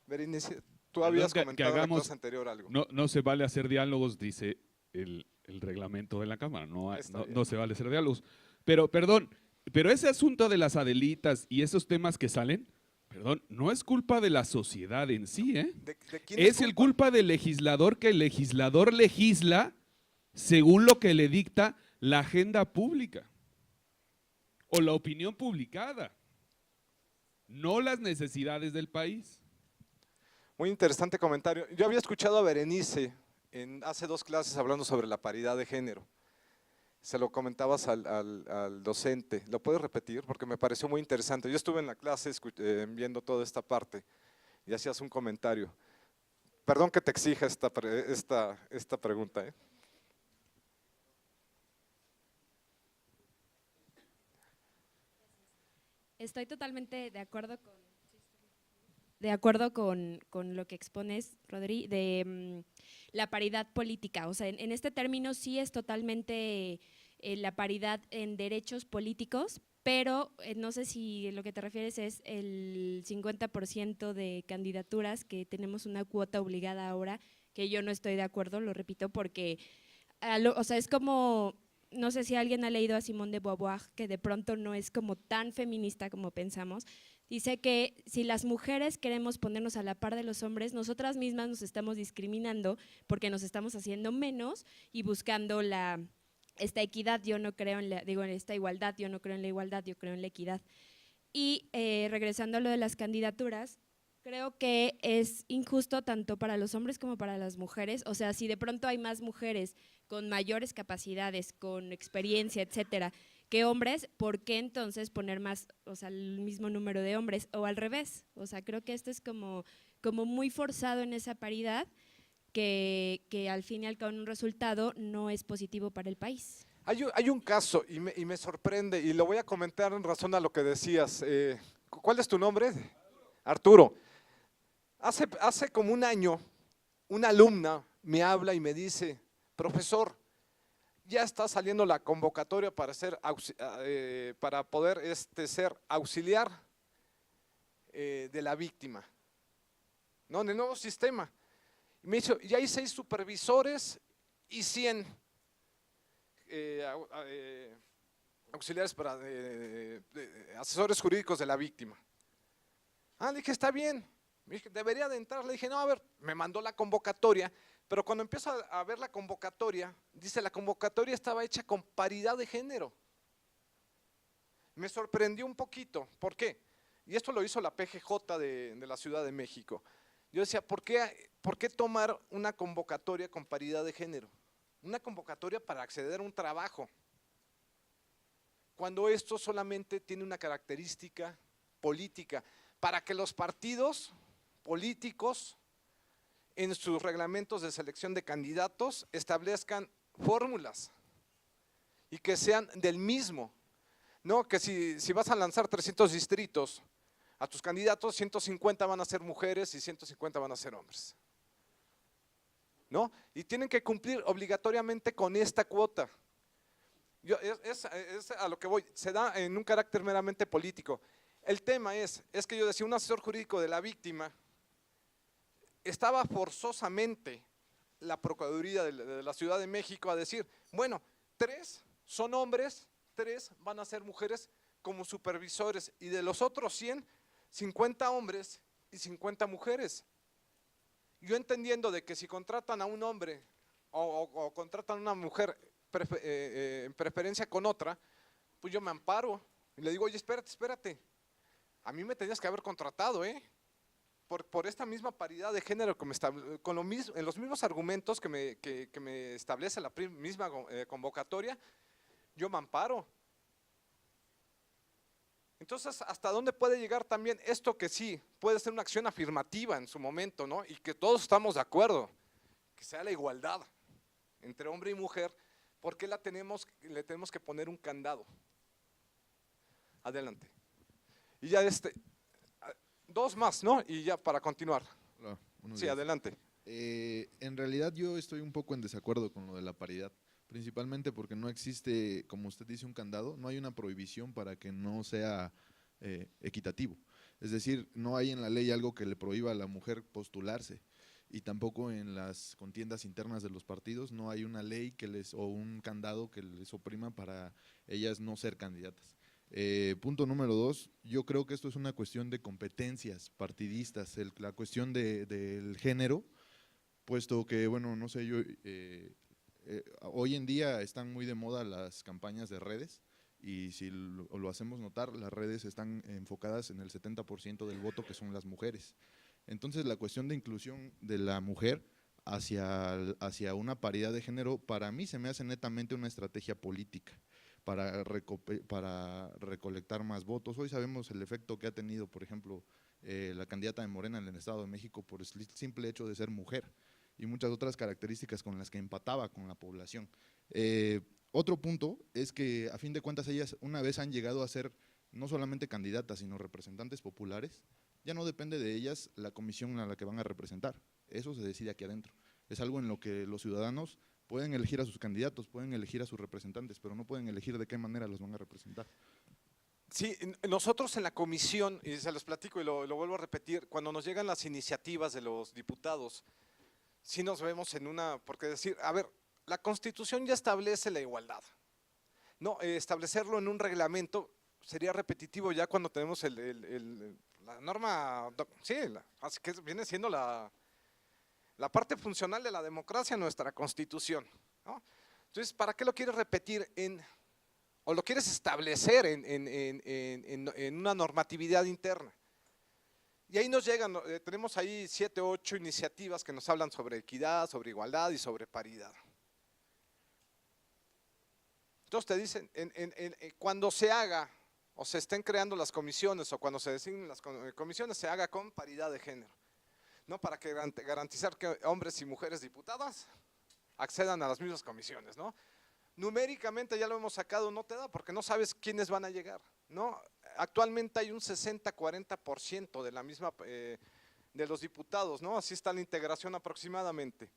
Berenice, tú habías comentado en la clase anterior algo. No se vale hacer diálogos, dice el reglamento de la Cámara, no se vale hacer diálogos. Pero, perdón, pero ese asunto de las Adelitas y esos temas que salen, perdón, no es culpa de la sociedad en sí, ¿eh? ¿De quién Es el culpa del legislador, que el legislador legisla según lo que le dicta la agenda pública o la opinión publicada, no las necesidades del país. Muy interesante comentario. Yo había escuchado a Berenice hace 2 clases hablando sobre la paridad de género. Se lo comentabas al docente. ¿Lo puedes repetir? Porque me pareció muy interesante. Yo estuve en la clase viendo toda esta parte y hacías un comentario. Perdón que te exija esta pregunta, ¿eh? Estoy totalmente de acuerdo con lo que expones, Rodri, de la paridad política. O sea, en este término sí es totalmente la paridad en derechos políticos, pero no sé si lo que te refieres es el 50% de candidaturas, que tenemos una cuota obligada ahora, que yo no estoy de acuerdo, lo repito, porque o sea, es como… No sé si alguien ha leído a Simone de Beauvoir, que de pronto no es como tan feminista como pensamos. Dice que si las mujeres queremos ponernos a la par de los hombres, nosotras mismas nos estamos discriminando porque nos estamos haciendo menos y buscando esta equidad. Yo no creo en esta igualdad, yo no creo en la igualdad, yo creo en la equidad. Y regresando a lo de las candidaturas, creo que es injusto tanto para los hombres como para las mujeres. O sea, si de pronto hay más mujeres con mayores capacidades, con experiencia, etcétera, que hombres, ¿por qué entonces poner más, o sea, el mismo número de hombres? O al revés, o sea, creo que esto es como muy forzado en esa paridad, que al fin y al cabo un resultado no es positivo para el país. Hay un caso y me sorprende, y lo voy a comentar en razón a lo que decías. ¿Cuál es tu nombre? Arturo. Hace como un año, una alumna me habla y me dice: profesor, ya está saliendo la convocatoria para poder ser auxiliar de la víctima, ¿no? En el nuevo sistema. Y me dice: ya hay 6 supervisores y 100 auxiliares asesores jurídicos de la víctima. Le dije: está bien. Me dije: debería de entrar. Le dije: no, a ver, me mandó la convocatoria, pero cuando empiezo a ver la convocatoria, dice: la convocatoria estaba hecha con paridad de género. Me sorprendió un poquito. ¿Por qué? Y esto lo hizo la PGJ de la Ciudad de México. Yo decía: ¿por qué tomar una convocatoria con paridad de género? Una convocatoria para acceder a un trabajo, cuando esto solamente tiene una característica política, para que los partidos políticos en sus reglamentos de selección de candidatos establezcan fórmulas y que sean del mismo, no que si vas a lanzar 300 distritos a tus candidatos, 150 van a ser mujeres y 150 van a ser hombres, ¿no? Y tienen que cumplir obligatoriamente con esta cuota. Es a lo que voy, se da en un carácter meramente político. El tema es que yo decía, un asesor jurídico de la víctima, estaba forzosamente la Procuraduría de la Ciudad de México a decir: bueno, 3 son hombres, 3 van a ser mujeres como supervisores, y de los otros 100, 50 hombres y 50 mujeres. Yo entendiendo de que si contratan a un hombre o contratan a una mujer en preferencia con otra, pues yo me amparo y le digo: oye, espérate, a mí me tenías que haber contratado, por esta misma paridad de género, en los mismos argumentos que me establece la misma convocatoria, yo me amparo. Entonces, ¿hasta dónde puede llegar también esto, que sí puede ser una acción afirmativa en su momento, ¿no? Y que todos estamos de acuerdo, que sea la igualdad entre hombre y mujer? ¿Por qué le tenemos que poner un candado? Adelante. Y ya 2 más, ¿no? Y ya para continuar. Hola, buenos Sí, días. adelante. En realidad yo estoy un poco en desacuerdo con lo de la paridad, principalmente porque no existe, como usted dice, un candado, no hay una prohibición para que no sea equitativo. Es decir, no hay en la ley algo que le prohíba a la mujer postularse, y tampoco en las contiendas internas de los partidos no hay una ley o un candado que les oprima para ellas no ser candidatas. Punto número 2, yo creo que esto es una cuestión de competencias partidistas, la cuestión del género, puesto que, bueno, no sé, hoy en día están muy de moda las campañas de redes, y si lo hacemos notar, las redes están enfocadas en el 70% del voto, que son las mujeres. Entonces, la cuestión de inclusión de la mujer hacia una paridad de género, para mí se me hace netamente una estrategia política para recolectar más votos. Hoy sabemos el efecto que ha tenido, por ejemplo, la candidata de Morena en el Estado de México por el simple hecho de ser mujer, y muchas otras características con las que empataba con la población. Otro punto es que, a fin de cuentas, ellas una vez han llegado a ser no solamente candidatas, sino representantes populares. Ya no depende de ellas la comisión a la que van a representar, eso se decide aquí adentro. Es algo en lo que los ciudadanos pueden elegir a sus candidatos, pueden elegir a sus representantes, pero no pueden elegir de qué manera los van a representar. Sí, nosotros en la comisión, y se los platico y lo vuelvo a repetir, cuando nos llegan las iniciativas de los diputados, sí nos vemos en una, porque decir, a ver, la Constitución ya establece la igualdad, no, establecerlo en un reglamento sería repetitivo ya cuando tenemos la norma, sí, así que viene siendo la parte funcional de la democracia en nuestra Constitución, ¿no? Entonces, ¿para qué lo quieres repetir o lo quieres establecer en una normatividad interna? Y ahí nos llegan, tenemos ahí 7 o 8 iniciativas que nos hablan sobre equidad, sobre igualdad y sobre paridad. Entonces te dicen, cuando se haga o se estén creando las comisiones o cuando se designen las comisiones, se haga con paridad de género, ¿no? Para que garantizar que hombres y mujeres diputadas accedan a las mismas comisiones, ¿no? Numéricamente ya lo hemos sacado, no te da porque no sabes quiénes van a llegar, ¿no? Actualmente hay un 60-40% de la misma de los diputados, ¿no? Así está la integración aproximadamente.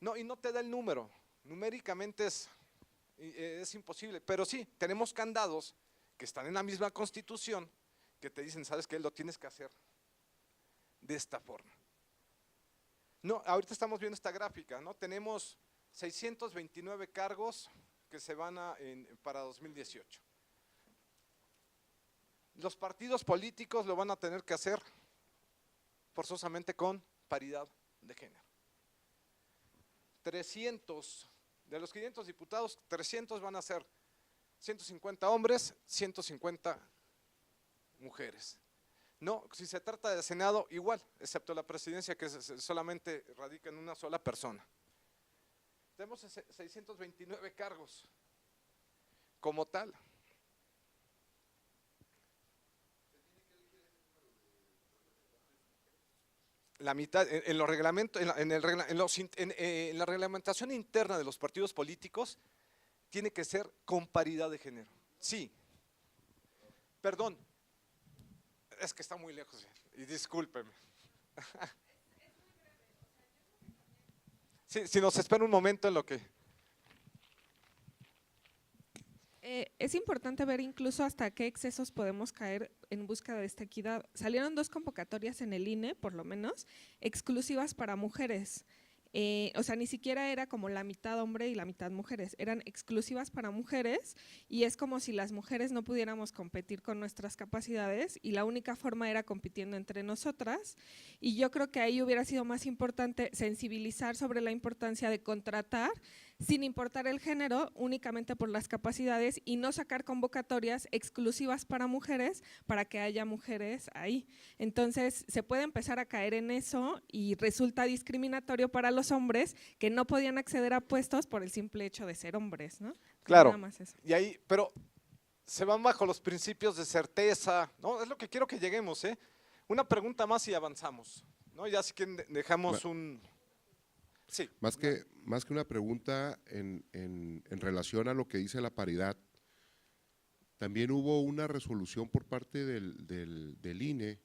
No, y no te da el número, numéricamente es imposible, pero sí, tenemos candados que están en la misma Constitución que te dicen, ¿sabes qué? Lo tienes que hacer de esta forma. No, ahorita estamos viendo esta gráfica, ¿no? Tenemos 629 cargos que se van para 2018. Los partidos políticos lo van a tener que hacer forzosamente con paridad de género. 300, de los 500 diputados, 300 van a ser 150 hombres, 150 mujeres. No, si se trata de Senado, igual, excepto la presidencia que solamente radica en una sola persona. Tenemos 629 cargos como tal. La mitad, en los reglamentos, en la reglamentación interna de los partidos políticos, tiene que ser con paridad de género. Sí. Perdón, es que está muy lejos, y discúlpeme. Sí, si nos espera un momento en lo que… Es importante ver incluso hasta qué excesos podemos caer en búsqueda de esta equidad. Salieron 2 convocatorias en el INE, por lo menos, exclusivas para mujeres. O sea, ni siquiera era como la mitad hombre y la mitad mujeres, eran exclusivas para mujeres y es como si las mujeres no pudiéramos competir con nuestras capacidades y la única forma era compitiendo entre nosotras, y yo creo que ahí hubiera sido más importante sensibilizar sobre la importancia de contratar sin importar el género, únicamente por las capacidades, y no sacar convocatorias exclusivas para mujeres para que haya mujeres ahí. Entonces se puede empezar a caer en eso y resulta discriminatorio para los hombres que no podían acceder a puestos por el simple hecho de ser hombres, ¿no? Claro, nada más eso. y ahí, pero se van bajo los principios de certeza, ¿no? Es lo que quiero que lleguemos, ¿eh? Una pregunta más y avanzamos, ¿no? Ya si quieren dejamos un… Sí. Más que una pregunta en relación a lo que dice la paridad, también hubo una resolución por parte del INE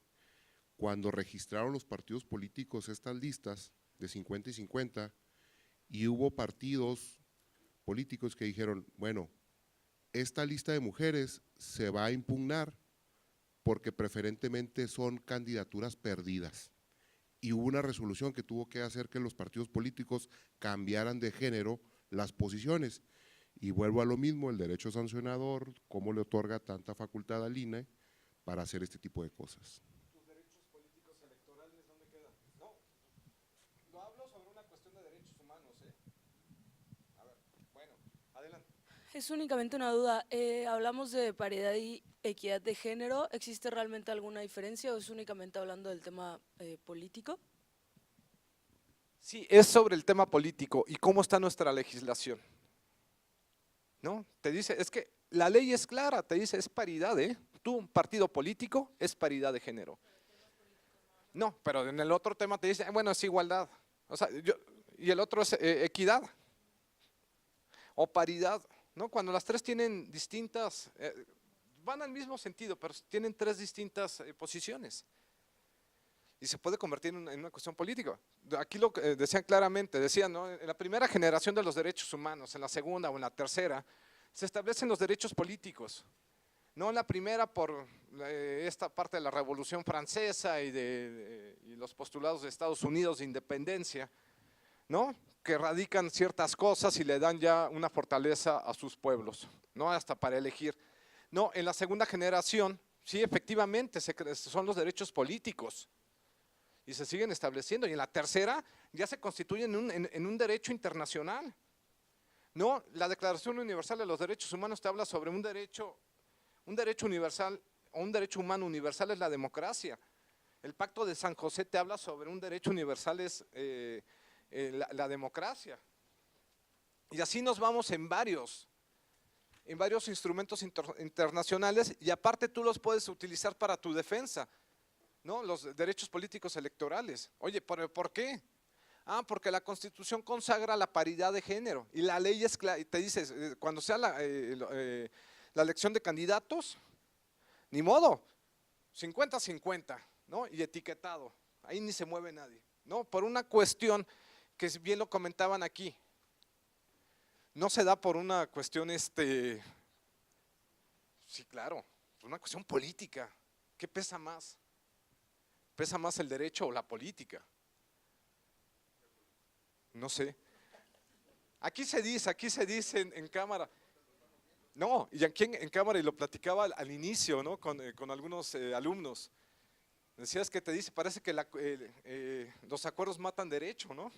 cuando registraron los partidos políticos estas listas de 50 y 50, y hubo partidos políticos que dijeron, bueno, esta lista de mujeres se va a impugnar porque preferentemente son candidaturas perdidas. Y hubo una resolución que tuvo que hacer que los partidos políticos cambiaran de género las posiciones. Y vuelvo a lo mismo, el derecho sancionador, cómo le otorga tanta facultad al INE para hacer este tipo de cosas. ¿Tus derechos políticos electorales dónde quedan? No, lo hablo sobre una cuestión de derechos humanos, ¿eh? A ver, bueno, adelante. Es únicamente una duda. Hablamos de paridad y equidad de género. ¿Existe realmente alguna diferencia o es únicamente hablando del tema político? Sí, es sobre el tema político y cómo está nuestra legislación. ¿No? Te dice, es que la ley es clara, te dice, es paridad, ¿eh? Tú, un partido político, es paridad de género. No, pero en el otro tema te dice, bueno, es igualdad. O sea, y el otro es equidad o paridad, ¿no? Cuando las tres tienen distintas, van al mismo sentido, pero tienen tres distintas posiciones. Y se puede convertir en una cuestión política. Aquí lo decían claramente, decían, ¿no? En la primera generación de los derechos humanos, en la segunda o en la tercera, se establecen los derechos políticos. No en la primera por esta parte de la Revolución Francesa y los postulados de Estados Unidos de independencia, ¿no? Que radican ciertas cosas y le dan ya una fortaleza a sus pueblos, ¿no? Hasta para elegir. No, en la segunda generación, sí, efectivamente, son los derechos políticos y se siguen estableciendo. Y en la tercera ya se constituyen en un derecho internacional. No, la Declaración Universal de los Derechos Humanos te habla sobre un derecho universal o un derecho humano universal es la democracia. El Pacto de San José te habla sobre un derecho universal es la democracia. Y así nos vamos en varios instrumentos internacionales y aparte tú los puedes utilizar para tu defensa, ¿no? Los derechos políticos electorales. Oye, ¿por qué? Porque la Constitución consagra la paridad de género y la ley es clara, y te dice, cuando sea la elección de candidatos, ni modo, 50-50, ¿no? Y etiquetado, ahí ni se mueve nadie, ¿no? Por una cuestión que bien lo comentaban aquí, no se da por una cuestión, sí claro, por una cuestión política. ¿Qué pesa más? ¿Pesa más el derecho o la política? No sé. Aquí se dice en cámara. No, y aquí en cámara, y lo platicaba al inicio, ¿no? Con algunos alumnos. Decías que te dice, parece que los acuerdos matan derecho, ¿no?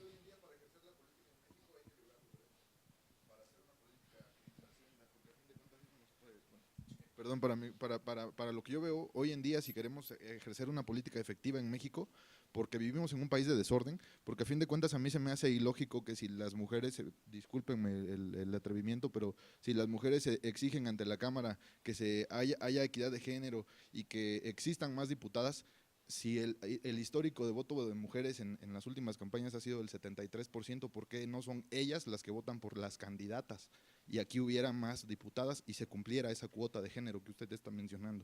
Perdón, para lo que yo veo hoy en día, si queremos ejercer una política efectiva en México, porque vivimos en un país de desorden, porque a fin de cuentas a mí se me hace ilógico que si las mujeres, discúlpenme el atrevimiento, pero si las mujeres exigen ante la Cámara que haya equidad de género y que existan más diputadas, si el histórico de voto de mujeres en las últimas campañas ha sido del 73%, ¿por qué no son ellas las que votan por las candidatas? Y aquí hubiera más diputadas y se cumpliera esa cuota de género que usted está mencionando.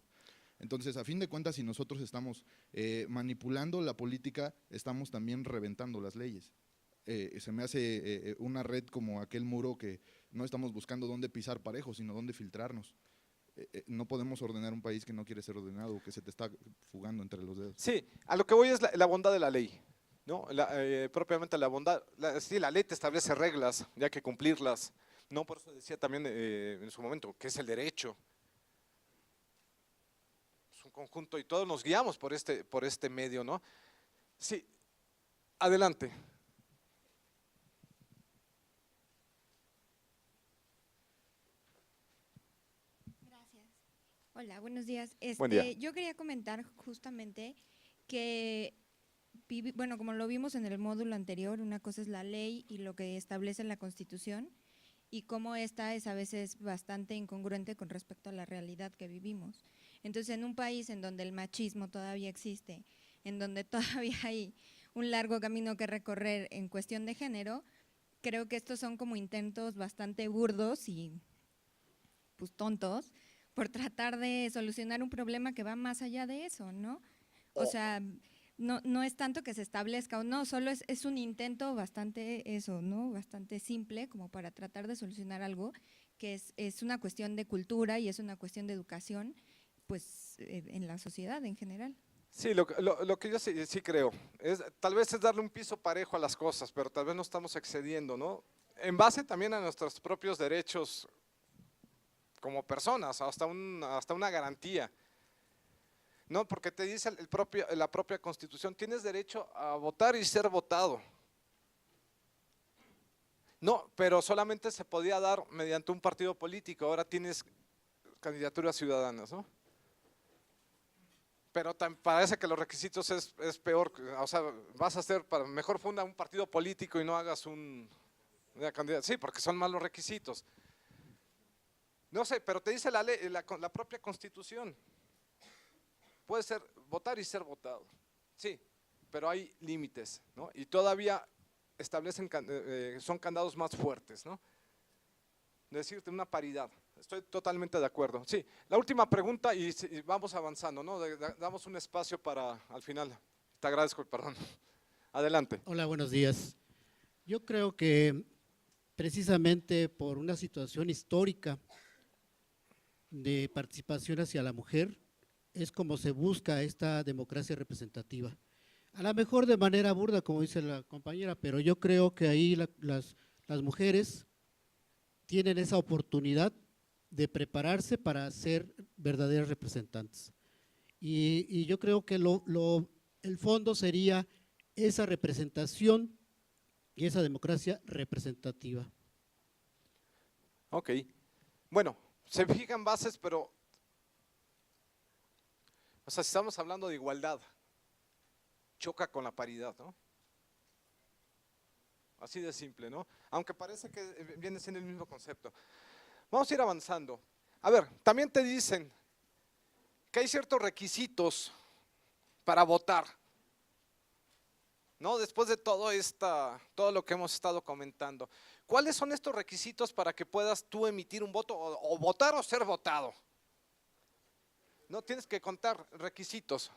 Entonces, a fin de cuentas, si nosotros estamos manipulando la política, estamos también reventando las leyes. Se me hace una red como aquel muro que no estamos buscando dónde pisar parejo, sino dónde filtrarnos. No podemos ordenar un país que no quiere ser ordenado, que se te está fugando entre los dedos. Sí, a lo que voy es la bondad de la ley, ¿no? Propiamente la bondad, sí, la ley te establece reglas, ya que cumplirlas, ¿no? Por eso decía también en su momento, que es el derecho. Es un conjunto y todos nos guiamos por este medio, ¿no? Sí, adelante. Hola, buenos días. Buen día. Yo quería comentar justamente que, bueno, como lo vimos en el módulo anterior, una cosa es la ley y lo que establece la Constitución y cómo esta es a veces bastante incongruente con respecto a la realidad que vivimos. Entonces, en un país en donde el machismo todavía existe, en donde todavía hay un largo camino que recorrer en cuestión de género, creo que estos son como intentos bastante burdos y pues tontos por tratar de solucionar un problema que va más allá de eso, ¿no? O sea, no es tanto que se establezca o no, solo es un intento bastante eso, ¿no? Bastante simple como para tratar de solucionar algo que es una cuestión de cultura y es una cuestión de educación, pues en la sociedad en general. Sí, lo que yo sí creo, tal vez es darle un piso parejo a las cosas, pero tal vez no estamos excediendo, ¿no? En base también a nuestros propios derechos como personas, hasta una garantía. No, porque te dice la propia Constitución, tienes derecho a votar y ser votado. No, pero solamente se podía dar mediante un partido político, ahora tienes candidaturas ciudadanas, ¿no? Pero parece que los requisitos es peor, o sea, vas a hacer, mejor funda un partido político y no hagas una candidatura, sí, porque son malos requisitos. No sé, pero te dice la ley, la propia Constitución. Puede ser votar y ser votado, sí, pero hay límites, ¿no? Y todavía establecen, son candados más fuertes, ¿no? Decirte una paridad, estoy totalmente de acuerdo. Sí, la última pregunta y vamos avanzando, ¿no? Damos un espacio para al final. Te agradezco, perdón. Adelante. Hola, buenos días. Yo creo que precisamente por una situación histórica de participación hacia la mujer, es como se busca esta democracia representativa. A lo mejor de manera burda, como dice la compañera, pero yo creo que ahí las mujeres tienen esa oportunidad de prepararse para ser verdaderas representantes. Y yo creo que el fondo sería esa representación y esa democracia representativa. Ok, bueno, se fijan bases, pero… O sea, si estamos hablando de igualdad, choca con la paridad, ¿no? Así de simple, ¿no? Aunque parece que viene siendo el mismo concepto. Vamos a ir avanzando. A ver, también te dicen que hay ciertos requisitos para votar, ¿no? Después de todo lo que hemos estado comentando. ¿Cuáles son estos requisitos para que puedas tú emitir un voto o votar o ser votado? No, tienes que contar requisitos.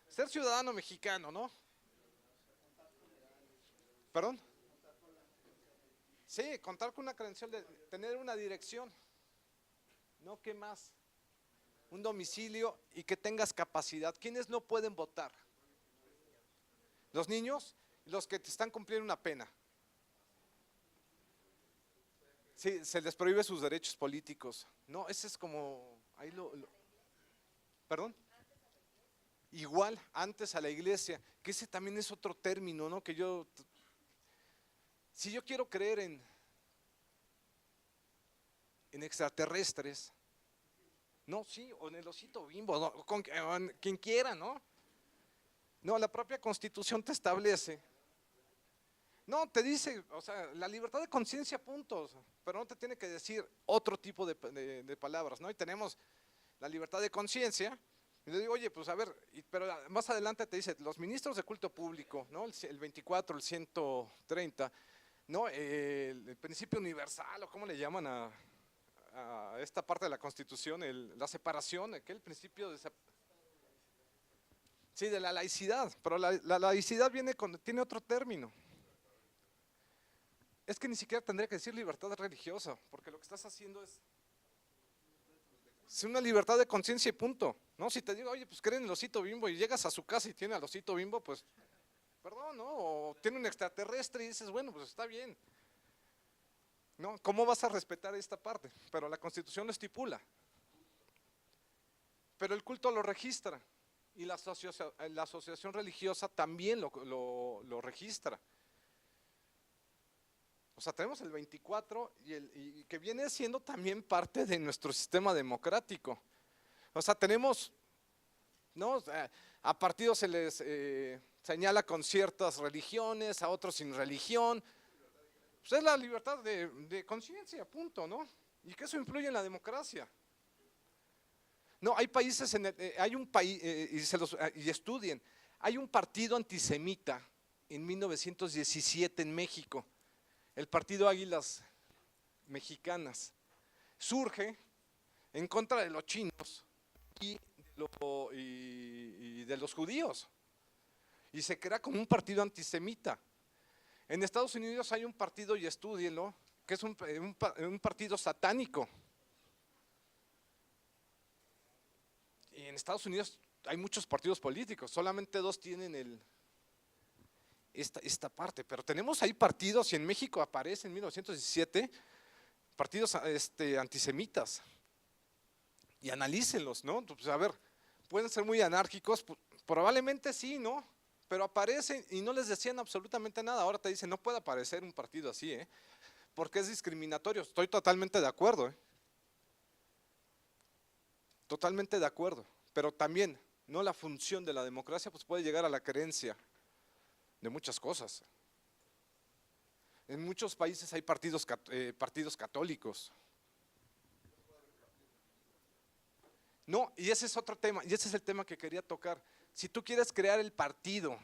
Ser ciudadano mexicano, ¿no? ¿Perdón? Sí, contar con una credencial, de tener una dirección. ¿No? ¿Qué más? Un domicilio y que tengas capacidad. ¿Quiénes no pueden votar? Los niños, los que están cumpliendo una pena. Sí, se les prohíbe sus derechos políticos. No, ese es como… Ahí ¿Perdón? Igual, antes a la iglesia, que ese también es otro término, ¿no? Que si yo quiero creer en extraterrestres, no, sí, o en el osito Bimbo, ¿no? Con quien quiera, ¿no? No, la propia Constitución te establece, no, te dice, o sea, la libertad de conciencia, puntos, pero no te tiene que decir otro tipo de palabras, ¿no? Y tenemos la libertad de conciencia, y le digo, oye, pues a ver, pero más adelante te dice, los ministros de culto público, ¿no? El 24, el 130, ¿no? El principio universal, o cómo le llaman a esta parte de la Constitución, la separación, aquel principio de la laicidad, pero la laicidad tiene otro término. Es que ni siquiera tendría que decir libertad religiosa, porque lo que estás haciendo es una libertad de conciencia y punto, ¿no? Si te digo, oye, pues creen en el osito Bimbo y llegas a su casa y tiene al osito Bimbo, pues, perdón, ¿no? O tiene un extraterrestre y dices, bueno, pues está bien, ¿no? ¿Cómo vas a respetar esta parte? Pero la Constitución lo estipula. Pero el culto lo registra y la asociación religiosa también lo registra. O sea, tenemos el 24 y que viene siendo también parte de nuestro sistema democrático. O sea, tenemos, ¿no? A partidos se les señala con ciertas religiones, a otros sin religión. Pues es la libertad de conciencia, punto, ¿no? Y que eso influye en la democracia. No, hay países, hay un país, y estudien, hay un partido antisemita en 1917 en México. El Partido Águilas Mexicanas surge en contra de los chinos y de los judíos. y se crea como un partido antisemita. En Estados Unidos hay un partido, y estúdienlo, que es un partido satánico. Y en Estados Unidos hay muchos partidos políticos, solamente 2 tienen esta parte, pero tenemos ahí partidos, y en México aparece en 1917 partidos antisemitas, y analícenlos, ¿no? Pues a ver, pueden ser muy anárquicos, probablemente sí, ¿no? Pero aparecen y no les decían absolutamente nada. Ahora te dicen, no puede aparecer un partido así, porque es discriminatorio. Estoy totalmente de acuerdo, totalmente de acuerdo, pero también, no, la función de la democracia pues puede llegar a la creencia de muchas cosas. En muchos países hay partidos católicos. No, y ese es otro tema, y ese es el tema que quería tocar. Si tú quieres crear el partido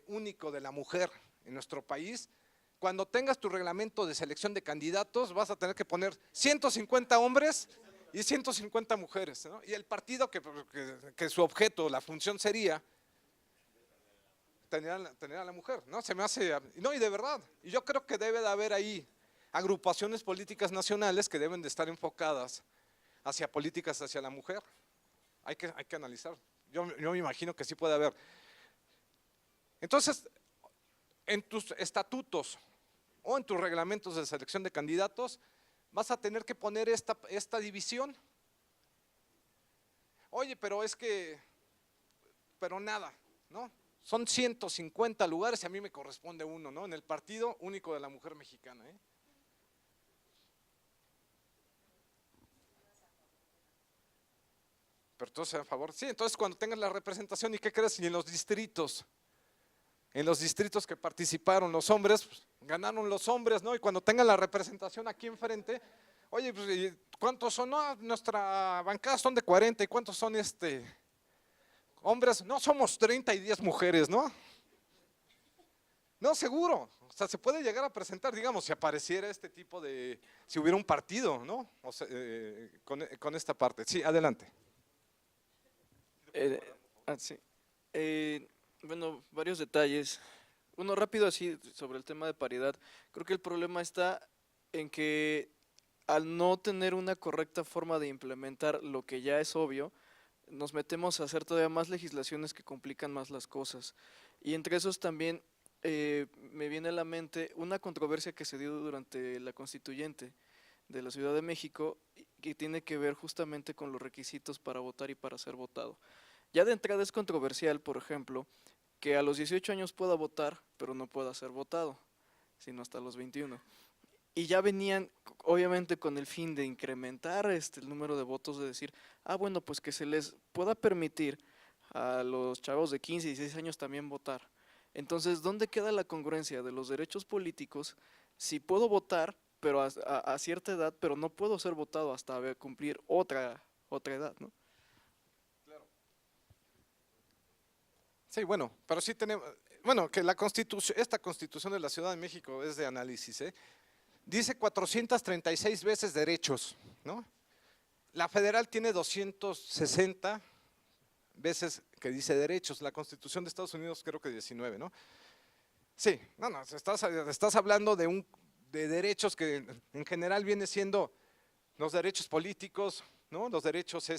único de la mujer en nuestro país, cuando tengas tu reglamento de selección de candidatos, vas a tener que poner 150 hombres y 150 mujeres, ¿no? Y el partido que su objeto, la función sería tener a la mujer, ¿no? Se me hace, no, y de verdad, y yo creo que debe de haber ahí agrupaciones políticas nacionales que deben de estar enfocadas hacia políticas hacia la mujer. Hay que analizar, yo me imagino que sí puede haber. Entonces, en tus estatutos o en tus reglamentos de selección de candidatos, vas a tener que poner esta división. Oye, pero es que, pero nada, ¿no? Son 150 lugares y a mí me corresponde uno, ¿no? En el Partido Único de la Mujer Mexicana, Pero entonces a favor, sí, entonces cuando tengas la representación, ¿y qué crees? Y en los distritos que participaron los hombres, pues, ganaron los hombres, ¿no? Y cuando tengan la representación aquí enfrente, oye, pues, ¿cuántos son? No, nuestra bancada son de 40, ¿y cuántos son hombres? No, somos 30 y 10 mujeres, ¿no? No, seguro, o sea, se puede llegar a presentar, digamos, si apareciera este tipo de, si hubiera un partido, ¿no? O sea, con esta parte. Sí, adelante. Sí. Bueno, varios detalles. Uno rápido así sobre el tema de paridad. Creo que el problema está en que al no tener una correcta forma de implementar lo que ya es obvio, nos metemos a hacer todavía más legislaciones que complican más las cosas. Y entre esos también me viene a la mente una controversia que se dio durante la constituyente de la Ciudad de México, que tiene que ver justamente con los requisitos para votar y para ser votado. Ya de entrada es controversial, por ejemplo, que a los 18 años pueda votar, pero no pueda ser votado, sino hasta los 21. Y ya venían, obviamente, con el fin de incrementar el número de votos, de decir, bueno, pues que se les pueda permitir a los chavos de 15 y 16 años también votar. Entonces, ¿dónde queda la congruencia de los derechos políticos si puedo votar, pero a cierta edad, pero no puedo ser votado hasta cumplir otra edad, ¿no? Sí, bueno, pero sí tenemos, bueno, que esta Constitución de la Ciudad de México es de análisis, dice 436 veces derechos, ¿no? La federal tiene 260 veces que dice derechos, la Constitución de Estados Unidos creo que 19, ¿no? Sí, no, estás hablando de derechos que en general viene siendo los derechos políticos, ¿no? Los derechos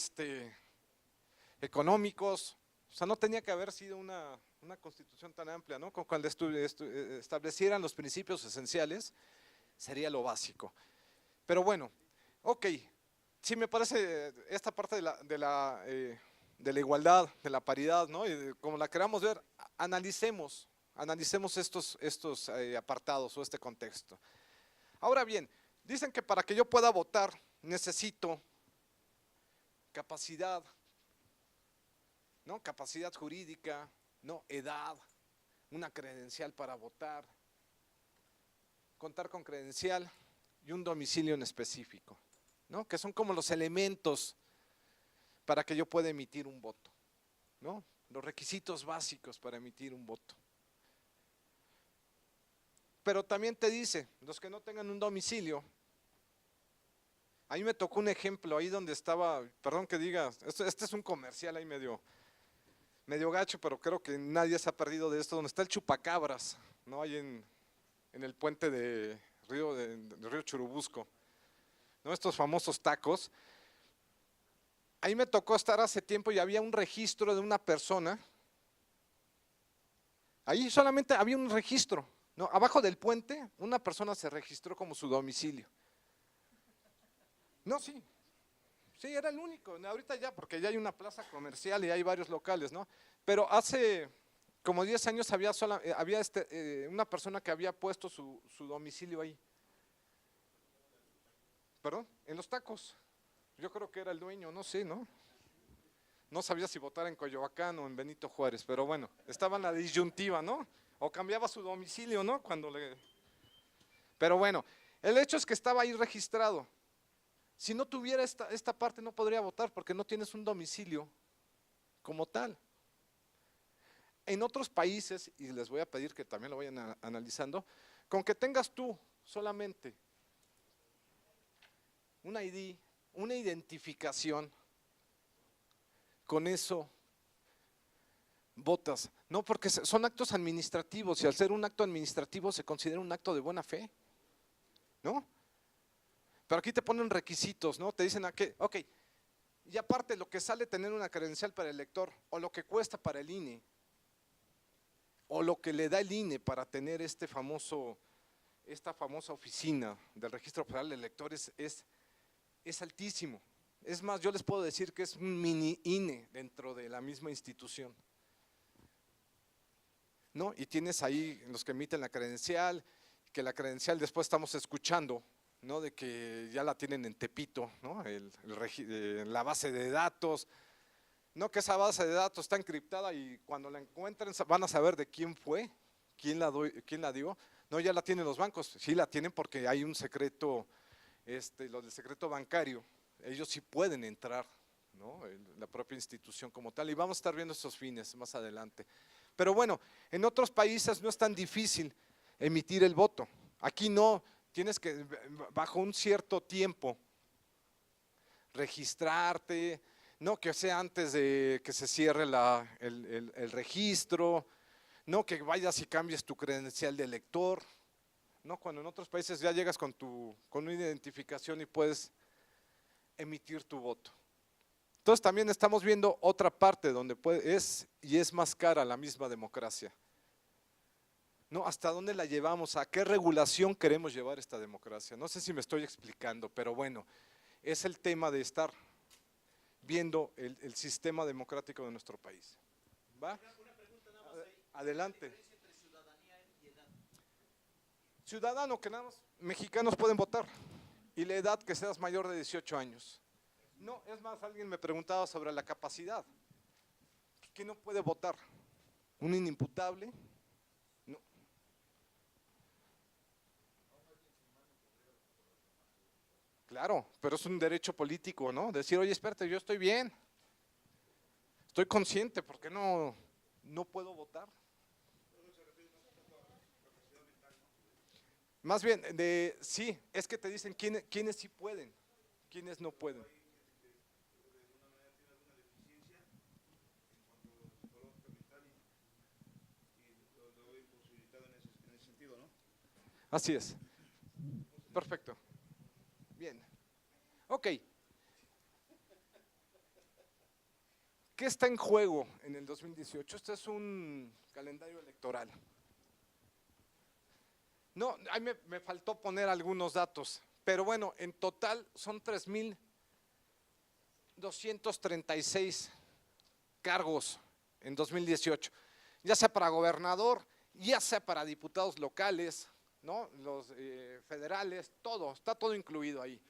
económicos. O sea, no tenía que haber sido una constitución tan amplia, ¿no? Cuando establecieran los principios esenciales, sería lo básico. Pero bueno, ok, sí me parece esta parte de la igualdad, de la paridad, ¿no? Y como la queramos ver, analicemos estos apartados o este contexto. Ahora bien, dicen que para que yo pueda votar necesito capacidad, ¿no? Capacidad jurídica, ¿no? Edad, una credencial para votar, contar con credencial y un domicilio en específico, ¿no? Que son como los elementos para que yo pueda emitir un voto, ¿no? Los requisitos básicos para emitir un voto. Pero también te dice, los que no tengan un domicilio, a mí me tocó un ejemplo ahí donde estaba, perdón que diga, este es un comercial ahí medio, medio gacho, pero creo que nadie se ha perdido de esto, donde está el Chupacabras, ¿no? Ahí en el puente de Río Churubusco, ¿no? Estos famosos tacos. Ahí me tocó estar hace tiempo y había un registro de una persona. Ahí solamente había un registro, ¿no? Abajo del puente, una persona se registró como su domicilio. No, sí. Sí, era el único. Ahorita ya, porque ya hay una plaza comercial y hay varios locales, ¿no? Pero hace como 10 años había una persona que había puesto su domicilio ahí. ¿Perdón? En los tacos. Yo creo que era el dueño, no sé, ¿no? No sabía si votar en Coyoacán o en Benito Juárez, pero bueno, estaba en la disyuntiva, ¿no? O cambiaba su domicilio, ¿no? Pero bueno, el hecho es que estaba ahí registrado. Si no tuviera esta parte no podría votar porque no tienes un domicilio como tal. En otros países, y les voy a pedir que también lo vayan analizando, con que tengas tú solamente un ID, una identificación, con eso votas. No, porque son actos administrativos y al ser un acto administrativo se considera un acto de buena fe, ¿no? Pero aquí te ponen requisitos, ¿no? Te dicen, ok, y aparte lo que sale tener una credencial para el elector, o lo que cuesta para el INE, o lo que le da el INE para tener esta famosa oficina del Registro Federal de Electores es altísimo. Es más, yo les puedo decir que es un mini INE dentro de la misma institución, ¿no? Y tienes ahí los que emiten la credencial, que la credencial después estamos escuchando, ¿no? De que ya la tienen en Tepito, ¿no? La base de datos, ¿no? Que esa base de datos está encriptada y cuando la encuentren van a saber de quién fue, quién la dio. No, ya la tienen los bancos, sí la tienen porque hay un secreto, lo del secreto bancario, ellos sí pueden entrar, ¿no? La propia institución como tal, y vamos a estar viendo esos fines más adelante. Pero bueno, en otros países no es tan difícil emitir el voto. Aquí no, tienes que, bajo un cierto tiempo, registrarte, no que sea antes de que se cierre el registro, no que vayas y cambies tu credencial de elector, no, cuando en otros países ya llegas con una identificación y puedes emitir tu voto. Entonces también estamos viendo otra parte donde es más cara la misma democracia. ¿No? ¿Hasta dónde la llevamos? ¿A qué regulación queremos llevar esta democracia? No sé si me estoy explicando, pero bueno, es el tema de estar viendo el sistema democrático de nuestro país. ¿Va? Adelante. Ciudadano, que nada más mexicanos pueden votar, y la edad que seas mayor de 18 años. No, es más, alguien me preguntaba sobre la capacidad. ¿Quién no puede votar? ¿Un inimputable? No. Claro, pero es un derecho político, ¿no? Decir, oye, espérate, yo estoy bien, estoy consciente, ¿por qué no puedo votar? Más bien, sí, es que te dicen quiénes sí pueden, quiénes no pueden. Así es. Perfecto. Bien. Ok. ¿Qué está en juego en el 2018? Este es un calendario electoral. No, ahí me faltó poner algunos datos, pero bueno, en total son 3,236 cargos en 2018, ya sea para gobernador, ya sea para diputados locales, ¿no? Los federales, todo, está todo incluido ahí.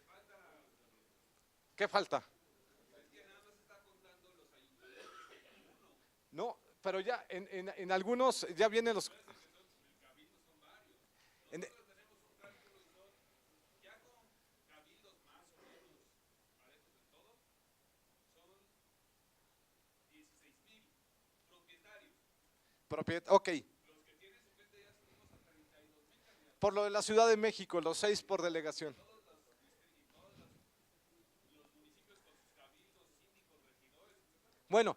¿Qué falta? No, pero ya en algunos ya vienen los… Ok. Por lo de la Ciudad de México, los 6 por delegación. Bueno,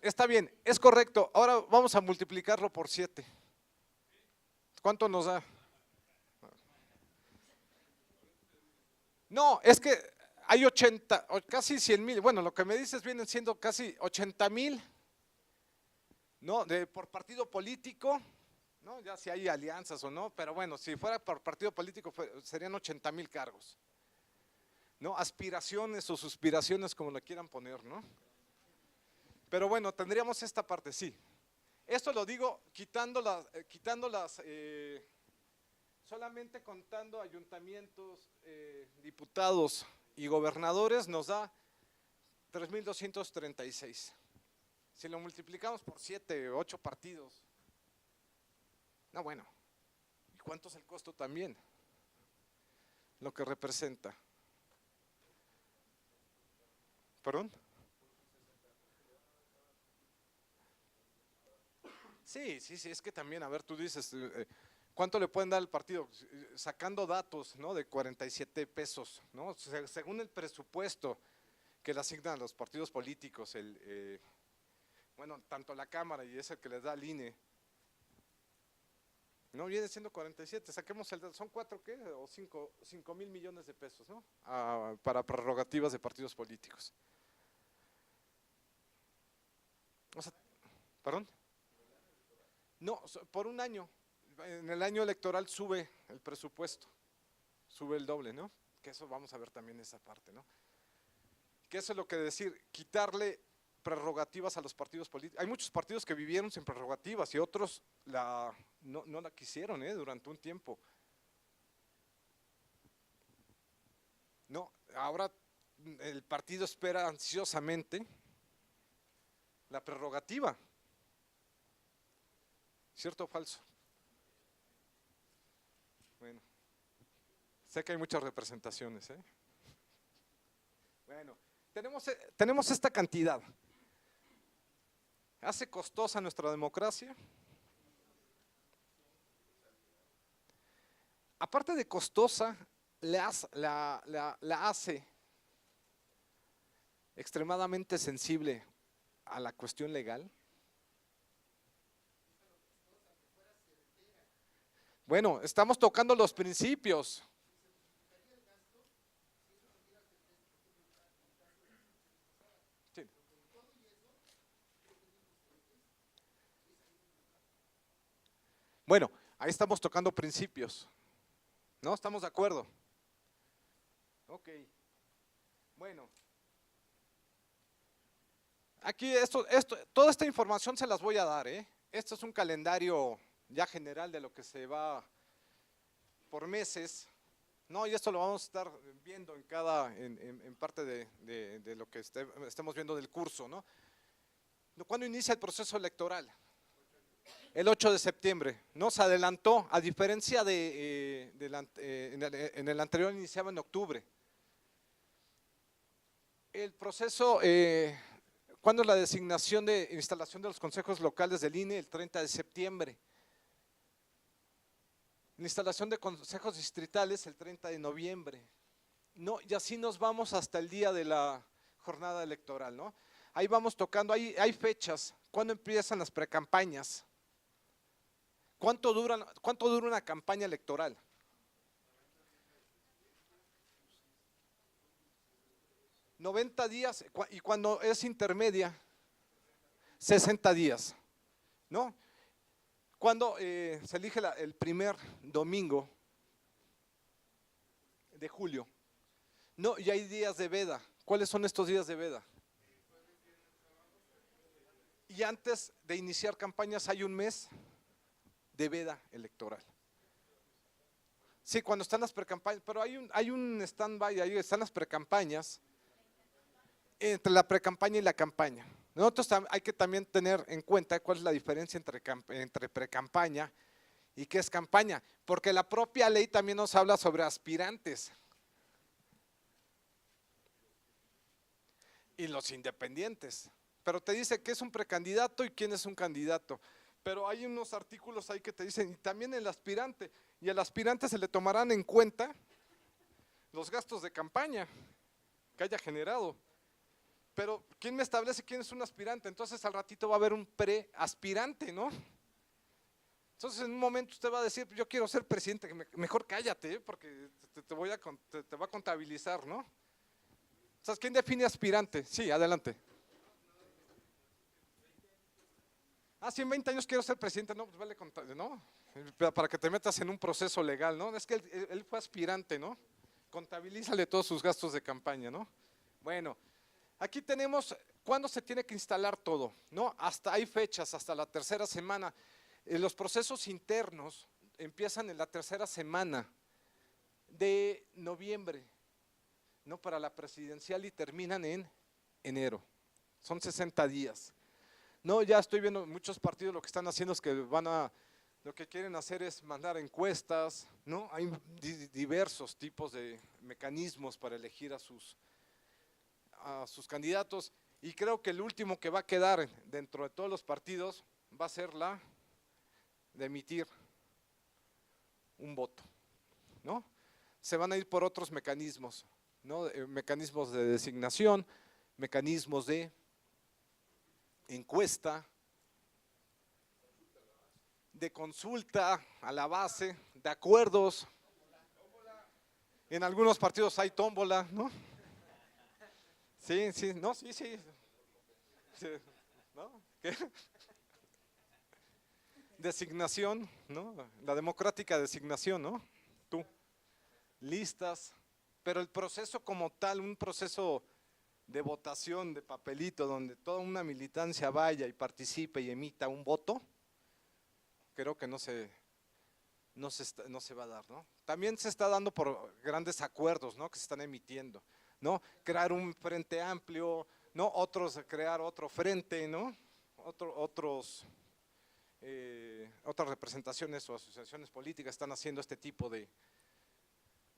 está bien, es correcto. Ahora vamos a multiplicarlo por 7. ¿Cuánto nos da? No, es que hay 80, casi 100,000, bueno, lo que me dices vienen siendo casi 80,000, ¿no? Por partido político, ¿no? Ya si hay alianzas o no, pero bueno, si fuera por partido político serían 80,000 cargos, ¿no? Aspiraciones o suspiraciones, como lo quieran poner, ¿no? Pero bueno, tendríamos esta parte, sí. Esto lo digo quitando las solamente contando ayuntamientos, diputados y gobernadores nos da 3,236. Si lo multiplicamos por 7 o 8 partidos, no, bueno, ¿y cuánto es el costo también? Lo que representa. ¿Perdón? Sí, es que también, a ver, tú dices, ¿cuánto le pueden dar al partido? Sacando datos, ¿no? De 47 pesos, ¿no? Según el presupuesto que le asignan a los partidos políticos, bueno, tanto la Cámara y es el que les da al INE, no viene siendo 47, saquemos el dato, son 4, ¿qué? O 5,000 millones de pesos, ¿no? Para prerrogativas de partidos políticos. O sea, ¿perdón? No, por un año. En el año electoral sube el presupuesto, sube el doble, ¿no? Que eso vamos a ver también esa parte, ¿no? Que eso es lo que decir, quitarle prerrogativas a los partidos políticos. Hay muchos partidos que vivieron sin prerrogativas y otros no la quisieron, durante un tiempo. No, ahora el partido espera ansiosamente la prerrogativa. ¿Cierto o falso? Bueno, sé que hay muchas representaciones, Bueno, tenemos esta cantidad. ¿Hace costosa nuestra democracia? Aparte de costosa, la hace extremadamente sensible a la cuestión legal. Bueno, estamos tocando los principios. Sí. Bueno, ahí estamos tocando principios. ¿No? ¿Estamos de acuerdo? Ok. Bueno. Aquí toda esta información se las voy a dar, Esto es un calendario ya general de lo que se va por meses, ¿no? Y esto lo vamos a estar viendo en parte de lo que estemos viendo del curso, ¿no? ¿Cuándo inicia el proceso electoral? El 8 de septiembre, ¿no? Se adelantó, a diferencia en el anterior iniciaba en octubre. El proceso, ¿cuándo es la designación de instalación de los consejos locales del INE? El 30 de septiembre. La instalación de consejos distritales el 30 de noviembre. No, y así nos vamos hasta el día de la jornada electoral, ¿no? Ahí vamos tocando, hay fechas, ¿cuándo empiezan las precampañas? ¿Cuánto dura una campaña electoral? ¿90 días? Y cuando es intermedia, 60 días, ¿no? Cuando se elige el primer domingo de julio, no, y hay días de veda. ¿Cuáles son estos días de veda? Y antes de iniciar campañas hay un mes de veda electoral. Sí, cuando están las precampañas, pero hay un stand-by, ahí están las precampañas, entre la precampaña y la campaña. Nosotros hay que también tener en cuenta cuál es la diferencia entre precampaña y qué es campaña, porque la propia ley también nos habla sobre aspirantes y los independientes, pero te dice qué es un precandidato y quién es un candidato, pero hay unos artículos ahí que te dicen, y también el aspirante, y al aspirante se le tomarán en cuenta los gastos de campaña que haya generado. Pero ¿quién me establece quién es un aspirante? Entonces al ratito va a haber un preaspirante, ¿no? Entonces en un momento usted va a decir, yo quiero ser presidente, mejor cállate, porque te va a contabilizar, ¿no? Entonces, ¿quién define aspirante? Sí, adelante. Ah, si en 20 años quiero ser presidente, no, pues vale, ¿no? Para que te metas en un proceso legal, ¿no? Es que él fue aspirante, ¿no? Contabilízale todos sus gastos de campaña, ¿no? Bueno, aquí tenemos cuándo se tiene que instalar todo, ¿no? Hay fechas, hasta la tercera semana. Los procesos internos empiezan en la tercera semana de noviembre, ¿no? Para la presidencial y terminan en enero. Son 60 días. No, ya estoy viendo muchos partidos lo que están haciendo es que lo que quieren hacer es mandar encuestas, ¿no? Hay diversos tipos de mecanismos para elegir a sus candidatos y creo que el último que va a quedar dentro de todos los partidos va a ser la de emitir un voto, ¿no? Se van a ir por otros mecanismos, ¿no? Mecanismos de designación, mecanismos de encuesta, de consulta a la base, de acuerdos. En algunos partidos hay tómbola, ¿no? Sí, sí, no, sí, sí. Sí, ¿no? ¿Qué? Designación, ¿no? La democrática designación, ¿no? Tú. Listas, pero el proceso como tal, un proceso de votación de papelito donde toda una militancia vaya y participe y emita un voto, creo que no se va a dar, ¿no? También se está dando por grandes acuerdos, ¿no? Que se están emitiendo, ¿no? Crear un frente amplio, ¿no? Crear otro frente, ¿no? Otras representaciones o asociaciones políticas están haciendo este tipo de…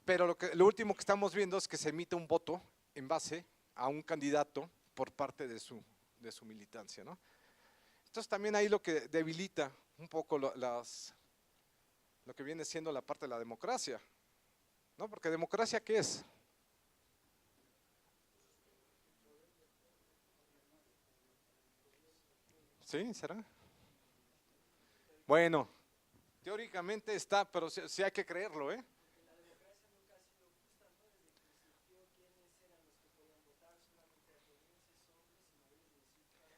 Pero lo último que estamos viendo es que se emite un voto en base a un candidato por parte de su militancia, ¿no? Entonces también ahí lo que debilita un poco lo que viene siendo la parte de la democracia, ¿no? Porque democracia, ¿qué es? ¿Sí? ¿Será? Bueno, teóricamente está, pero sí hay que creerlo, ¿eh?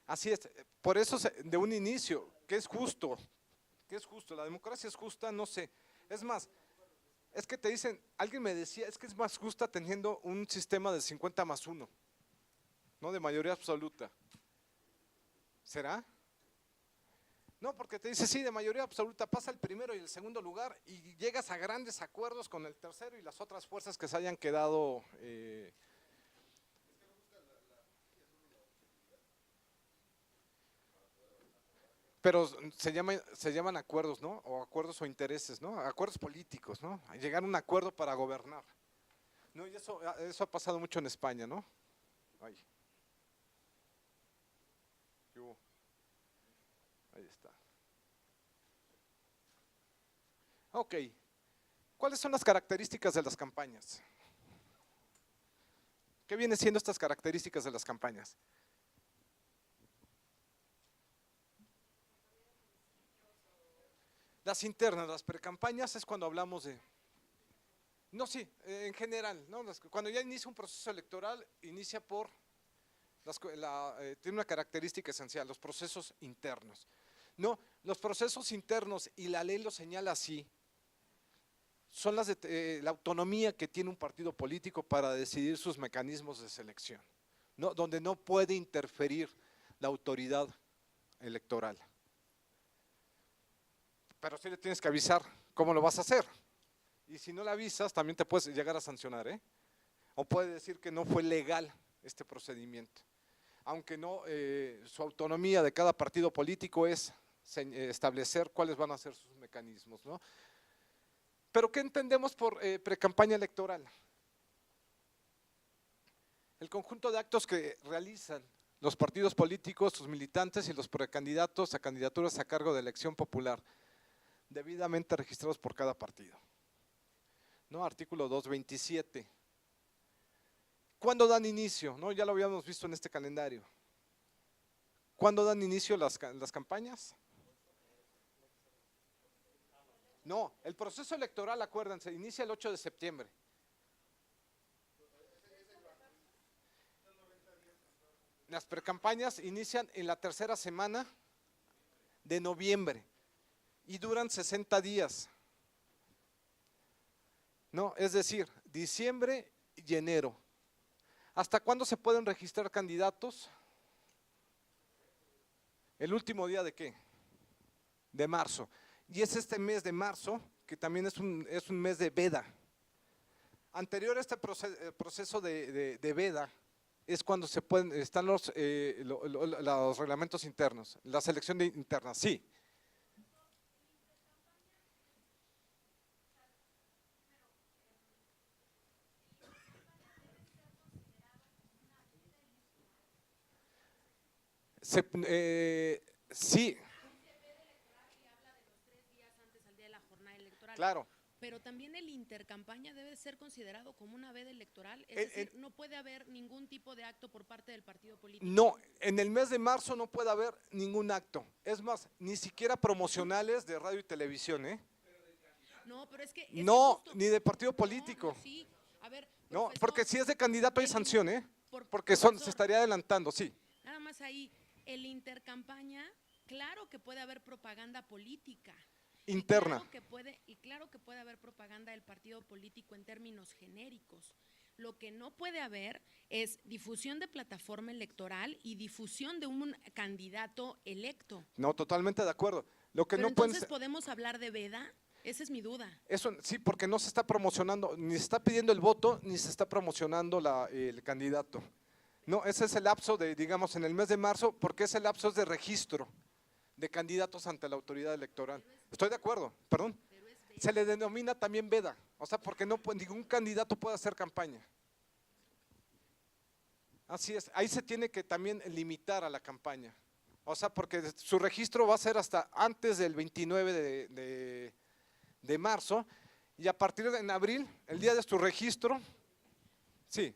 Así es, por eso de un inicio, que es justo, la democracia es justa, no sé, es más, es que te dicen, alguien me decía, es que es más justa teniendo un sistema de 50+1, no de mayoría absoluta, ¿será? No, porque te dice, sí, de mayoría absoluta pasa el primero y el segundo lugar y llegas a grandes acuerdos con el tercero y las otras fuerzas que se hayan quedado… Pero se llaman acuerdos, ¿no? O acuerdos o intereses, ¿no? Acuerdos políticos, ¿no? Llegar a un acuerdo para gobernar. ¿No? Y eso ha pasado mucho en España, ¿no? Ahí. Ahí está. Ok. ¿Cuáles son las características de las campañas? ¿Qué vienen siendo estas características de las campañas? Las internas, las precampañas es cuando hablamos de… No, sí, en general, ¿no? Cuando ya inicia un proceso electoral, inicia por… tiene una característica esencial, los procesos internos. No, los procesos internos, y la ley lo señala así, son las de la autonomía que tiene un partido político para decidir sus mecanismos de selección, ¿no? Donde no puede interferir la autoridad electoral. Pero sí le tienes que avisar cómo lo vas a hacer. Y si no le avisas, también te puedes llegar a sancionar, ¿eh? O puede decir que no fue legal este procedimiento. Aunque no, su autonomía de cada partido político es establecer cuáles van a ser sus mecanismos, ¿no? Pero ¿qué entendemos por precampaña electoral? El conjunto de actos que realizan los partidos políticos, sus militantes y los precandidatos a candidaturas a cargo de elección popular, debidamente registrados por cada partido, ¿no? Artículo 227. ¿Cuándo dan inicio? ¿No? Ya lo habíamos visto en este calendario. ¿Cuándo dan inicio las campañas? No, el proceso electoral, acuérdense, inicia el 8 de septiembre. Las precampañas inician en la tercera semana de noviembre y duran 60 días. ¿No? Es decir, diciembre y enero. ¿Hasta cuándo se pueden registrar candidatos? ¿El último día de qué? De marzo. Y es este mes de marzo, que también es un mes de veda. Anterior a este proceso de veda, es cuando están los reglamentos internos, la selección interna, sí. Sí. Claro. Pero también el intercampaña debe ser considerado como una veda electoral, es decir, no puede haber ningún tipo de acto por parte del partido político. No, en el mes de marzo no puede haber ningún acto, es más, ni siquiera promocionales de radio y televisión, ¿eh? No, pero es que… No, ni de partido político. No, sí. A ver, no, porque si es de candidato hay sanción, ¿eh? Porque se estaría adelantando, sí. Nada más ahí, el intercampaña, claro que puede haber propaganda política. Interna. Y claro que puede haber propaganda del partido político en términos genéricos. Lo que no puede haber es difusión de plataforma electoral y difusión de un candidato electo. No, totalmente de acuerdo. Lo que Pero no entonces, ¿podemos hablar de veda? Esa es mi duda. Eso sí, porque no se está promocionando, ni se está pidiendo el voto, ni se está promocionando el candidato. No, ese es el lapso de, digamos, en el mes de marzo, porque ese lapso es de registro de candidatos ante la autoridad electoral. Estoy de acuerdo, perdón. Se le denomina también veda, o sea, porque ningún candidato puede hacer campaña. Así es, ahí se tiene que también limitar a la campaña. O sea, porque su registro va a ser hasta antes del 29 de marzo, y a partir de en abril, el día de su registro, sí.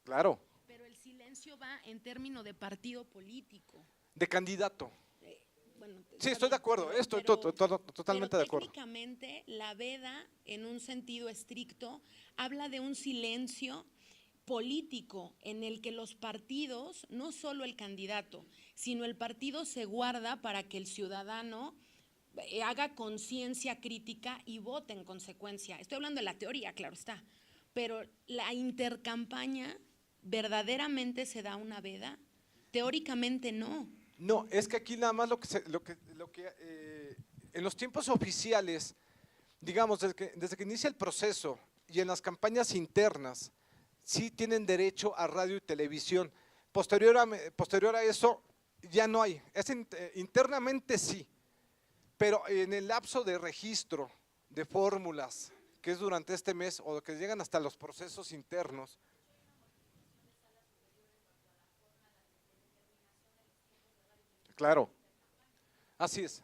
Claro. Pero el silencio va en términos de partido político. De candidato. Bueno, sí, estoy de acuerdo, estoy totalmente de acuerdo. Técnicamente, la veda, en un sentido estricto, habla de un silencio político en el que los partidos, no solo el candidato, sino el partido se guarda para que el ciudadano haga conciencia crítica y vote en consecuencia. Estoy hablando de la teoría, claro está, pero la intercampaña, ¿verdaderamente se da una veda? Teóricamente no. No, es que aquí nada más en los tiempos oficiales, digamos, desde que inicia el proceso y en las campañas internas, sí tienen derecho a radio y televisión. Posterior a eso, ya no hay. Internamente sí, pero en el lapso de registro de fórmulas, que es durante este mes, o que llegan hasta los procesos internos, claro, así es.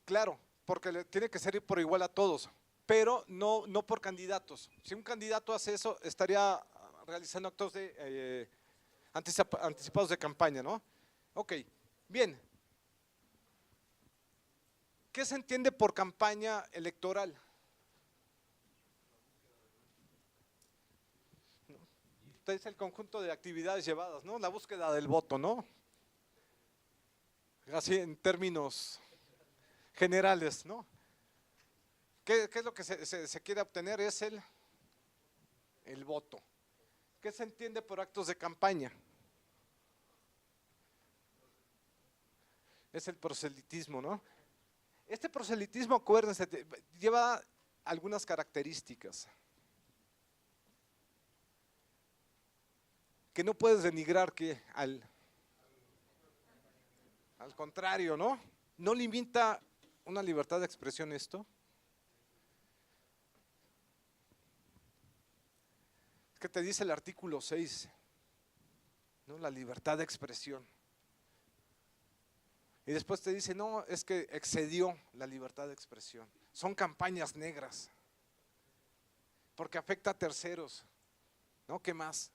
Claro, porque tiene que ser por igual a todos, pero no por candidatos. Si un candidato hace eso, estaría realizando actos de anticipados de campaña, ¿no? Ok, bien. ¿Qué se entiende por campaña electoral? Es el conjunto de actividades llevadas, ¿no? La búsqueda del voto, ¿no? Así en términos generales, ¿no? ¿Qué es lo que se quiere obtener? Es el voto. ¿Qué se entiende por actos de campaña? Es el proselitismo, ¿no? Este proselitismo, acuérdense, lleva algunas características que no puedes denigrar, que al contrario, ¿no? ¿No limita una libertad de expresión esto? Es que te dice el artículo 6, ¿no? La libertad de expresión. Y después te dice, no, es que excedió la libertad de expresión. Son campañas negras, porque afecta a terceros, ¿no? ¿Qué más?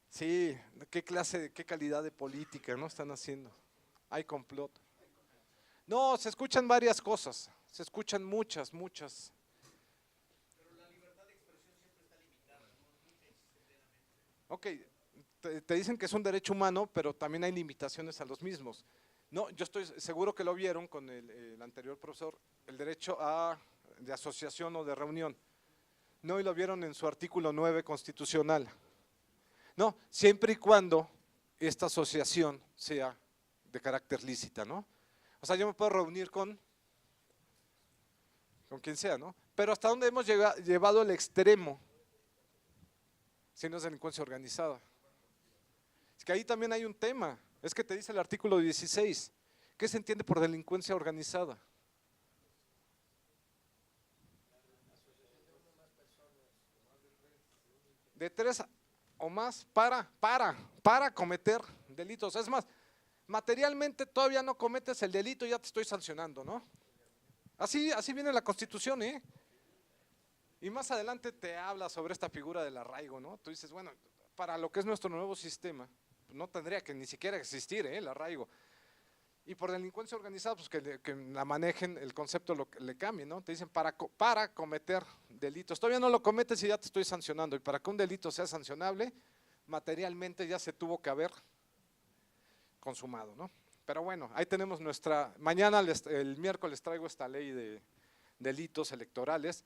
Sí, ¿qué qué calidad de política no están haciendo? Hay complot. No, se escuchan varias cosas, se escuchan muchas. Pero la libertad de expresión siempre está limitada, nunca existe plenamente. Ok, te dicen que es un derecho humano, pero también hay limitaciones a los mismos. No, yo estoy seguro que lo vieron con el anterior profesor, el derecho de asociación o de reunión. No, y lo vieron en su artículo 9 constitucional. No, siempre y cuando esta asociación sea de carácter lícita, ¿no? O sea, yo me puedo reunir con quien sea, ¿no? Pero hasta dónde hemos llevado el extremo, si no es delincuencia organizada. Es que ahí también hay un tema, es que te dice el artículo 16, ¿qué se entiende por delincuencia organizada? De 3 o más para cometer delitos. Es más, materialmente todavía no cometes el delito y ya te estoy sancionando, ¿no? Así viene la Constitución, ¿eh? Y más adelante te habla sobre esta figura del arraigo, ¿no? Tú dices, bueno, para lo que es nuestro nuevo sistema, no tendría que ni siquiera existir, el arraigo. Y por delincuencia organizada, pues que la manejen, el concepto le cambie, ¿no? Te dicen para cometer delitos. Todavía no lo cometes y ya te estoy sancionando. Y para que un delito sea sancionable, materialmente ya se tuvo que haber consumado, ¿no? Pero bueno, ahí tenemos mañana, el miércoles traigo esta ley de delitos electorales.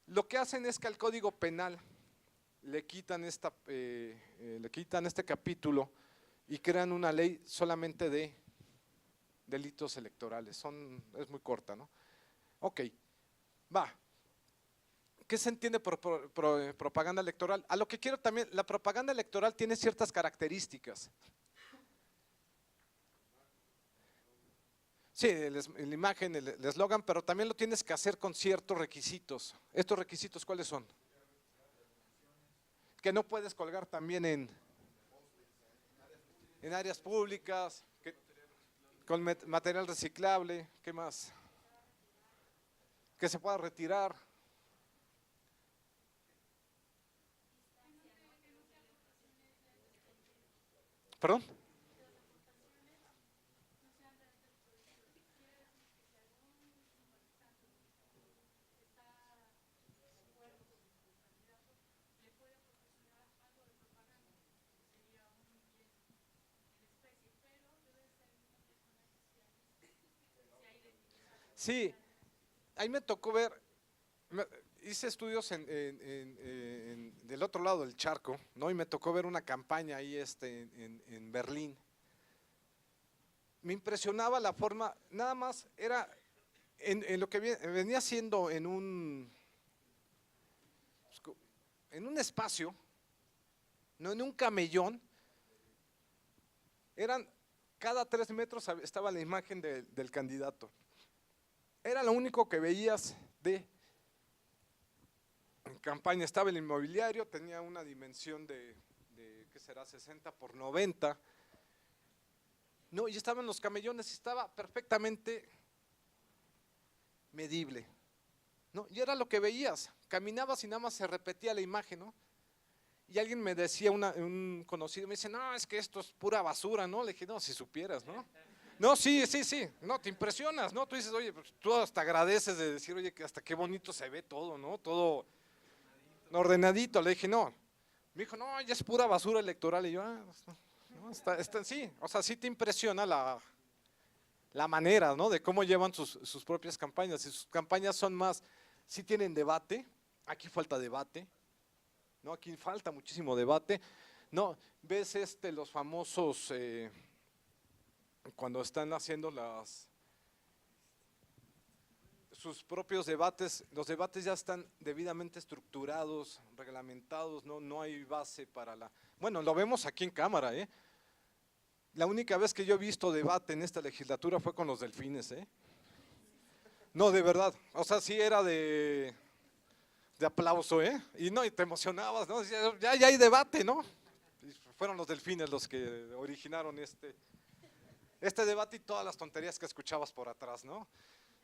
Lo que hacen es que al Código Penal le quitan este capítulo y crean una ley solamente de delitos electorales, es muy corta, ¿no? Ok, va. ¿Qué se entiende por propaganda electoral? A lo que quiero también, la propaganda electoral tiene ciertas características. Sí, la imagen, el eslogan, pero también lo tienes que hacer con ciertos requisitos. ¿Estos requisitos cuáles son? Que no puedes colgar también en áreas públicas, con material reciclable, ¿qué más? Que se pueda retirar. ¿Perdón? Sí, ahí me tocó ver, hice estudios del otro lado del charco, ¿no? Y me tocó ver una campaña ahí en Berlín. Me impresionaba la forma, nada más era en lo que venía siendo en un espacio, no en un camellón, cada 3 metros estaba la imagen del candidato. Era lo único que veías de campaña. Estaba el inmobiliario, tenía una dimensión de ¿qué será? 60 por 90. No, y estaban los camellones, estaba perfectamente medible, ¿no? Y era lo que veías, caminabas y nada más se repetía la imagen, ¿no? Y alguien me decía, un conocido, me dice, no, es que esto es pura basura, ¿no? Le dije, no, si supieras, ¿no? No, sí, no, te impresionas, ¿no? Tú dices, oye, pues, tú hasta agradeces de decir, oye, que hasta qué bonito se ve todo, ¿no? Todo ordenadito. Le dije, no. Me dijo, no, ya es pura basura electoral. Y yo, no, sí, o sea, sí te impresiona la manera, ¿no? De cómo llevan sus propias campañas. Y sus campañas son más, sí tienen debate, aquí falta debate, ¿no? Aquí falta muchísimo debate. No, ves los famosos… cuando están haciendo sus propios debates, los debates ya están debidamente estructurados, reglamentados, no hay base para bueno, lo vemos aquí en cámara, La única vez que yo he visto debate en esta legislatura fue con los delfines, No, de verdad, o sea, sí era de aplauso, y no, y te emocionabas, ¿no? Ya hay debate, ¿no? Y fueron los delfines los que originaron este debate y todas las tonterías que escuchabas por atrás, ¿no?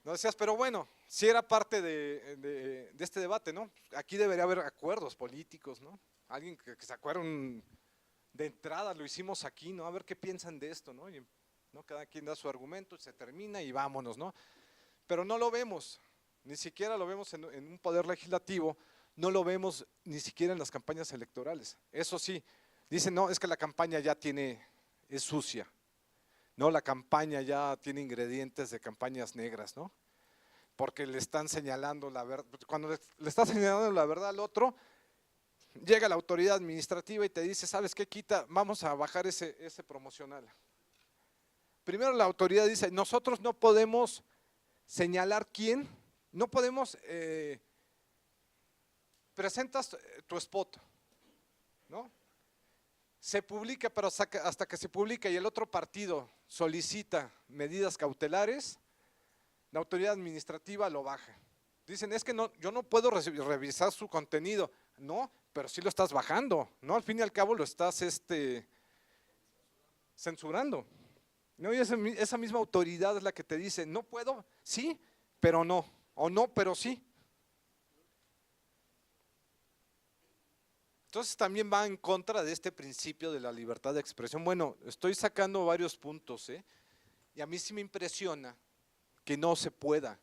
No decías, pero bueno, sí era parte de este debate, ¿no? Aquí debería haber acuerdos políticos, ¿no? Alguien que se acuerde de entrada, lo hicimos aquí, ¿no? A ver qué piensan de esto, ¿no? Y, ¿no? Cada quien da su argumento, se termina y vámonos, ¿no? Pero no lo vemos, ni siquiera lo vemos en un poder legislativo, no lo vemos ni siquiera en las campañas electorales. Eso sí, dicen, no, es que la campaña ya es sucia, ¿no? La campaña ya tiene ingredientes de campañas negras, ¿no? Porque le están señalando la verdad, cuando le está señalando la verdad al otro, llega la autoridad administrativa y te dice, ¿sabes qué? Vamos a bajar ese promocional. Primero la autoridad dice, nosotros no podemos señalar quién, no podemos, presentas tu spot, ¿no? Se publica, pero hasta que se publica y el otro partido solicita medidas cautelares, la autoridad administrativa lo baja. Dicen, es que no, yo no puedo revisar su contenido. No, pero sí lo estás bajando, ¿no? Al fin y al cabo lo estás censurando. ¿No? Y esa misma autoridad es la que te dice, no puedo, sí, pero no, o no, pero sí. Entonces también va en contra de este principio de la libertad de expresión. Bueno, estoy sacando varios puntos, y a mí sí me impresiona que no se pueda.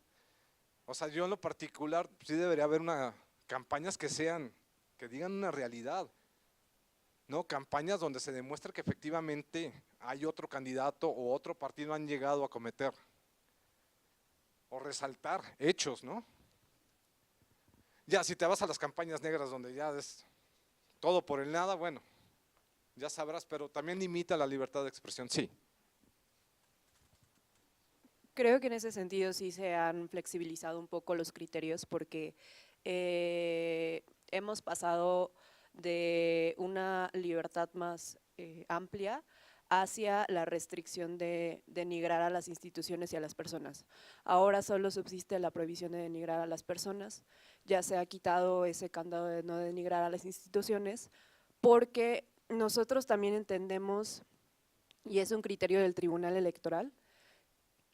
O sea, yo en lo particular sí debería haber campañas que digan una realidad, ¿no? Campañas donde se demuestre que efectivamente hay otro candidato o otro partido han llegado a cometer o resaltar hechos, ¿no? Ya, si te vas a las campañas negras donde ya es todo por el nada, bueno, ya sabrás, pero también limita la libertad de expresión, sí. Creo que en ese sentido sí se han flexibilizado un poco los criterios porque hemos pasado de una libertad más amplia hacia la restricción de denigrar a las instituciones y a las personas. Ahora solo subsiste la prohibición de denigrar a las personas, ya se ha quitado ese candado de no denigrar a las instituciones, porque nosotros también entendemos, y es un criterio del Tribunal Electoral,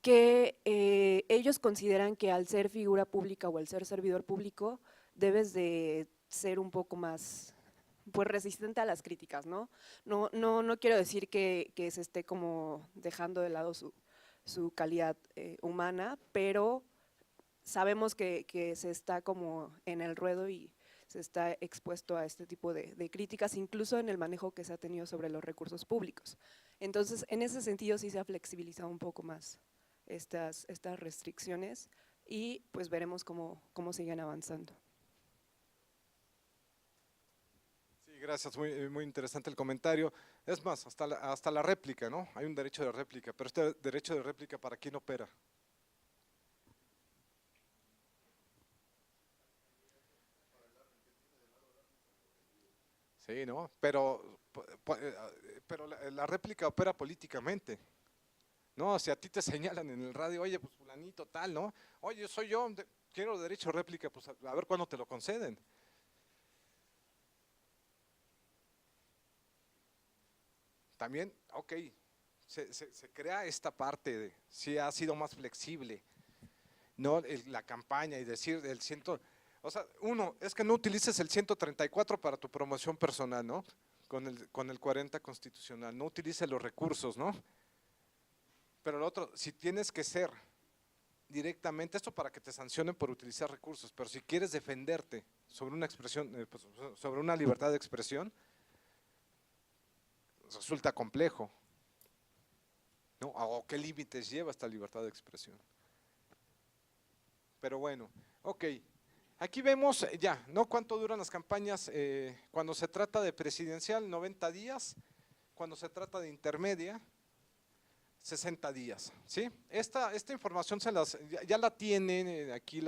que ellos consideran que al ser figura pública o al ser servidor público debes de ser un poco más pues resistente a las críticas, ¿no? No quiero decir que se esté como dejando de lado su calidad humana, pero sabemos que se está como en el ruedo y se está expuesto a este tipo de críticas, incluso en el manejo que se ha tenido sobre los recursos públicos. Entonces, en ese sentido sí se ha flexibilizado un poco más estas restricciones y pues veremos cómo siguen avanzando. Sí, gracias, muy interesante el comentario. Es más, hasta la réplica, ¿no? Hay un derecho de réplica, pero este derecho de réplica, ¿para quién opera? Sí, ¿no? Pero la réplica opera políticamente, ¿no? Si a ti te señalan en el radio, oye, pues fulanito tal, ¿no? Oye, soy yo, quiero derecho de réplica, pues a ver cuándo te lo conceden. También, ok, se crea esta parte si ha sido más flexible, ¿no? La campaña y decir el o sea, uno, es que no utilices el 134 para tu promoción personal, ¿no? Con el 40 constitucional, no utilices los recursos, ¿no? Pero lo otro, si tienes que ser directamente, esto para que te sancionen por utilizar recursos, pero si quieres defenderte sobre una expresión, sobre una libertad de expresión, resulta complejo, ¿no? ¿O qué límites lleva esta libertad de expresión? Pero bueno, ok. Aquí vemos ya, ¿no? ¿Cuánto duran las campañas? Cuando se trata de presidencial, 90 días. Cuando se trata de intermedia, 60 días, ¿sí? Esta información ya la tienen aquí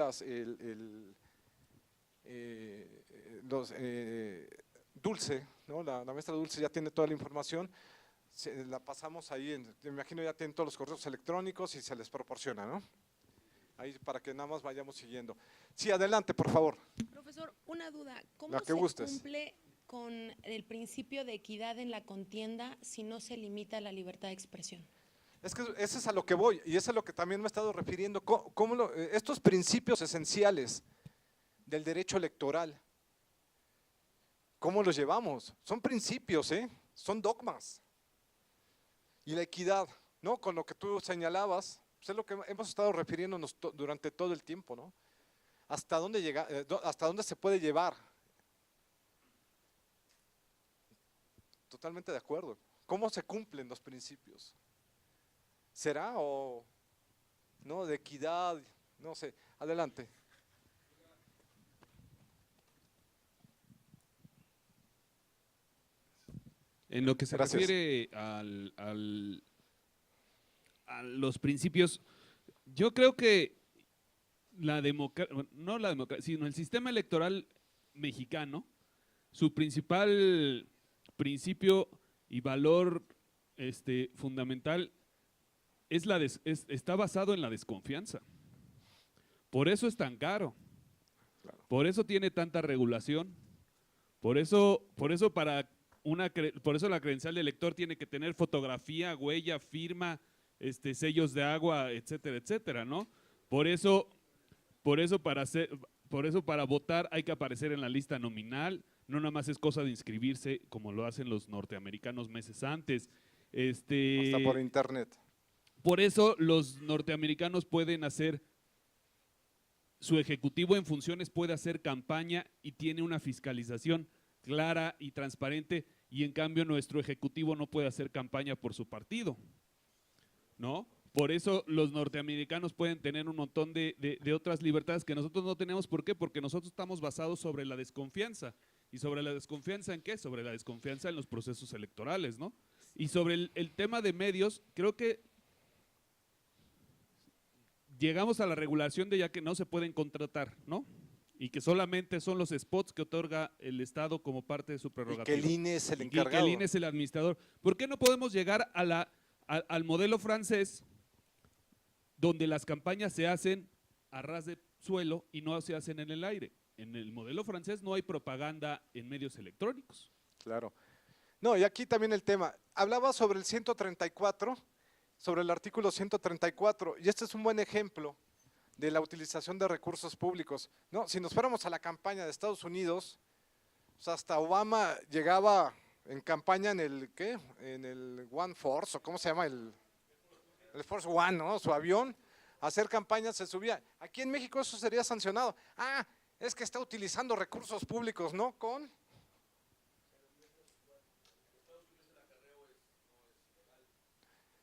Dulce, ¿no? La maestra Dulce ya tiene toda la información, la pasamos ahí, me imagino ya tienen todos los correos electrónicos y se les proporciona, ¿no? Ahí para que nada más vayamos siguiendo. Sí, adelante, por favor. Profesor, una duda, ¿cómo que se gustes. cumple con el principio de equidad en la contienda si no se limita la libertad de expresión? Es que eso es a lo que voy, y eso es a lo que también me he estado refiriendo. Estos principios esenciales del derecho electoral, ¿cómo los llevamos? Son principios, son dogmas. Y la equidad, ¿no? Con lo que tú señalabas, pues es lo que hemos estado refiriéndonos durante todo el tiempo, ¿no? ¿Hasta dónde hasta dónde se puede llevar? Totalmente de acuerdo. ¿Cómo se cumplen los principios? ¿Será o no? De equidad, no sé. Adelante. En lo que se Gracias. refiere a los principios, yo creo que no la democracia, sino el sistema electoral mexicano, su principal principio y valor fundamental está basado en la desconfianza. Por eso es tan caro, por eso tiene tanta regulación, por eso la credencial de elector tiene que tener fotografía, huella, firma, sellos de agua, etcétera, etcétera, ¿no? Por eso para votar hay que aparecer en la lista nominal, no nada más es cosa de inscribirse como lo hacen los norteamericanos meses antes. Hasta por internet. Por eso los norteamericanos pueden hacer, su ejecutivo en funciones puede hacer campaña y tiene una fiscalización clara y transparente, y en cambio nuestro ejecutivo no puede hacer campaña por su partido, ¿no? Por eso los norteamericanos pueden tener un montón de otras libertades que nosotros no tenemos. ¿Por qué? Porque nosotros estamos basados sobre la desconfianza. ¿Y sobre la desconfianza en qué? Sobre la desconfianza en los procesos electorales, ¿no? Y sobre el tema de medios, creo que llegamos a la regulación de ya que no se pueden contratar, ¿no? Y que solamente son los spots que otorga el Estado como parte de su prerrogativa. Y que el INE es el Y encargado. que el INE es el administrador. ¿Por qué no podemos llegar al modelo francés, donde las campañas se hacen a ras de suelo y no se hacen en el aire? En el modelo francés no hay propaganda en medios electrónicos. Claro. No, y aquí también el tema. Hablaba sobre el 134, sobre el artículo 134, y este es un buen ejemplo de la utilización de recursos públicos, ¿no? Si nos fuéramos a la campaña de Estados Unidos, pues hasta Obama llegaba en campaña en el, ¿qué? En el One Force, o ¿cómo se llama? El Force One, ¿no? Su avión, a hacer campaña se subía. Aquí en México eso sería sancionado. Ah, es que está utilizando recursos públicos, ¿no?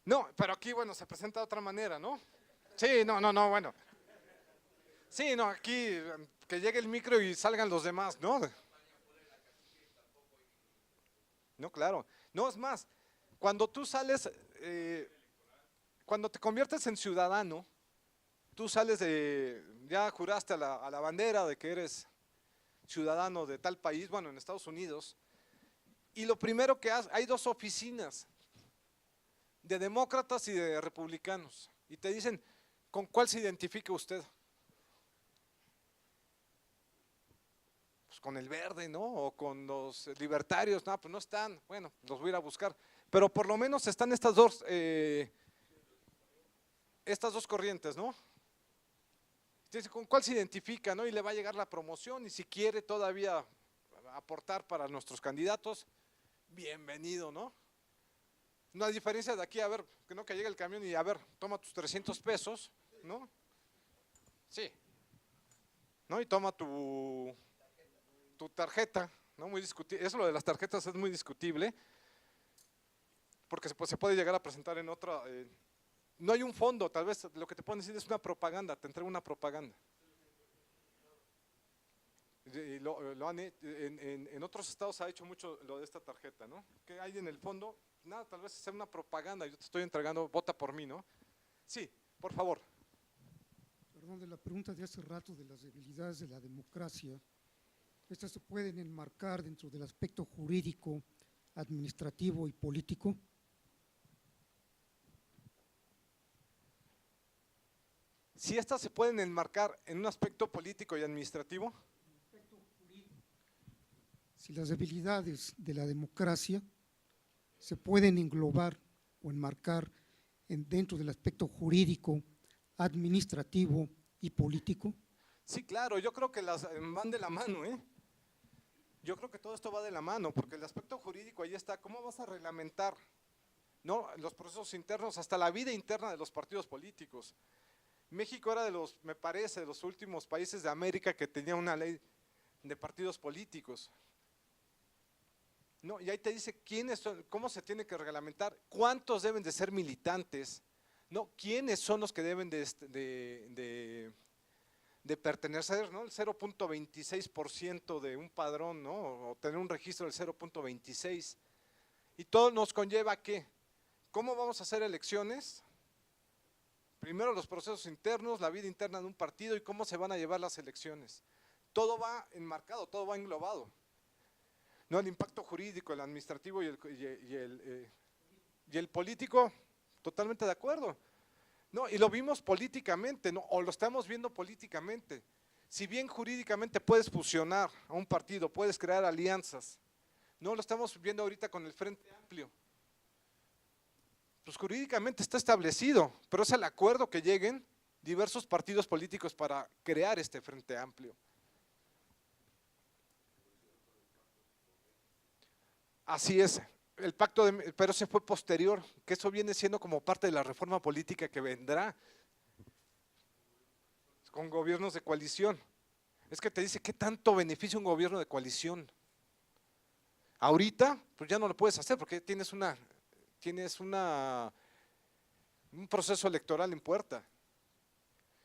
No, pero aquí, bueno, se presenta de otra manera, ¿no? Sí, no, bueno. Sí, no, aquí que llegue el micro y salgan los demás, ¿no? No, claro. No, es más, cuando tú sales, cuando te conviertes en ciudadano, tú sales ya juraste a la bandera de que eres ciudadano de tal país, bueno, en Estados Unidos, y lo primero que hay dos oficinas, de demócratas y de republicanos, y te dicen, ¿con cuál se identifica usted? Pues con el verde, ¿no? O con los libertarios. No, pues no están. Bueno, los voy a ir a buscar. Pero por lo menos están estas dos corrientes, ¿no? Entonces, ¿con cuál se identifica, no? Y le va a llegar la promoción, y si quiere todavía aportar para nuestros candidatos, bienvenido, ¿no? No hay diferencia de aquí, a ver, que no que llegue el camión y a ver, toma tus 300 pesos, ¿no? Sí. ¿No? Y toma tu tarjeta, ¿no? Muy discutible. Eso lo de las tarjetas es muy discutible, porque se puede llegar a presentar en otra. No hay un fondo, tal vez lo que te pueden decir es una propaganda, te entrega una propaganda. Y en otros estados se ha hecho mucho lo de esta tarjeta, ¿no? ¿Qué hay en el fondo? Nada, tal vez sea una propaganda, yo te estoy entregando, vota por mí, ¿no? Sí, por favor. Perdón, de la pregunta de hace rato de las debilidades de la democracia, ¿estas se pueden enmarcar dentro del aspecto jurídico, administrativo y político? Si estas se pueden enmarcar en un aspecto político y administrativo. Si las debilidades de la democracia se pueden englobar o enmarcar dentro del aspecto jurídico, administrativo y político? Sí, claro, yo creo que van de la mano, ¿eh? Yo creo que todo esto va de la mano, porque el aspecto jurídico ahí está. ¿Cómo vas a reglamentar, no, los procesos internos, hasta la vida interna de los partidos políticos? México era me parece, de los últimos países de América que tenía una ley de partidos políticos. No, y ahí te dice quiénes son, cómo se tiene que reglamentar, cuántos deben de ser militantes, no, quiénes son los que deben de pertenecer, ¿no? El 0.26% de un padrón, ¿no? O tener un registro del 0.26. Y todo nos conlleva a ¿qué? ¿Cómo vamos a hacer elecciones? Primero los procesos internos, la vida interna de un partido y cómo se van a llevar las elecciones. Todo va enmarcado, todo va englobado. No, el impacto jurídico, el administrativo y el político, totalmente de acuerdo. No, y lo vimos políticamente, ¿no? O lo estamos viendo políticamente. Si bien jurídicamente puedes fusionar a un partido, puedes crear alianzas, no lo estamos viendo ahorita con el Frente Amplio. Pues jurídicamente está establecido, pero es el acuerdo que lleguen diversos partidos políticos para crear este Frente Amplio. Así es, el pacto pero ese fue posterior, que eso viene siendo como parte de la reforma política que vendrá con gobiernos de coalición. Es que te dice, ¿qué tanto beneficia un gobierno de coalición? Ahorita, pues ya no lo puedes hacer porque tienes un proceso electoral en puerta.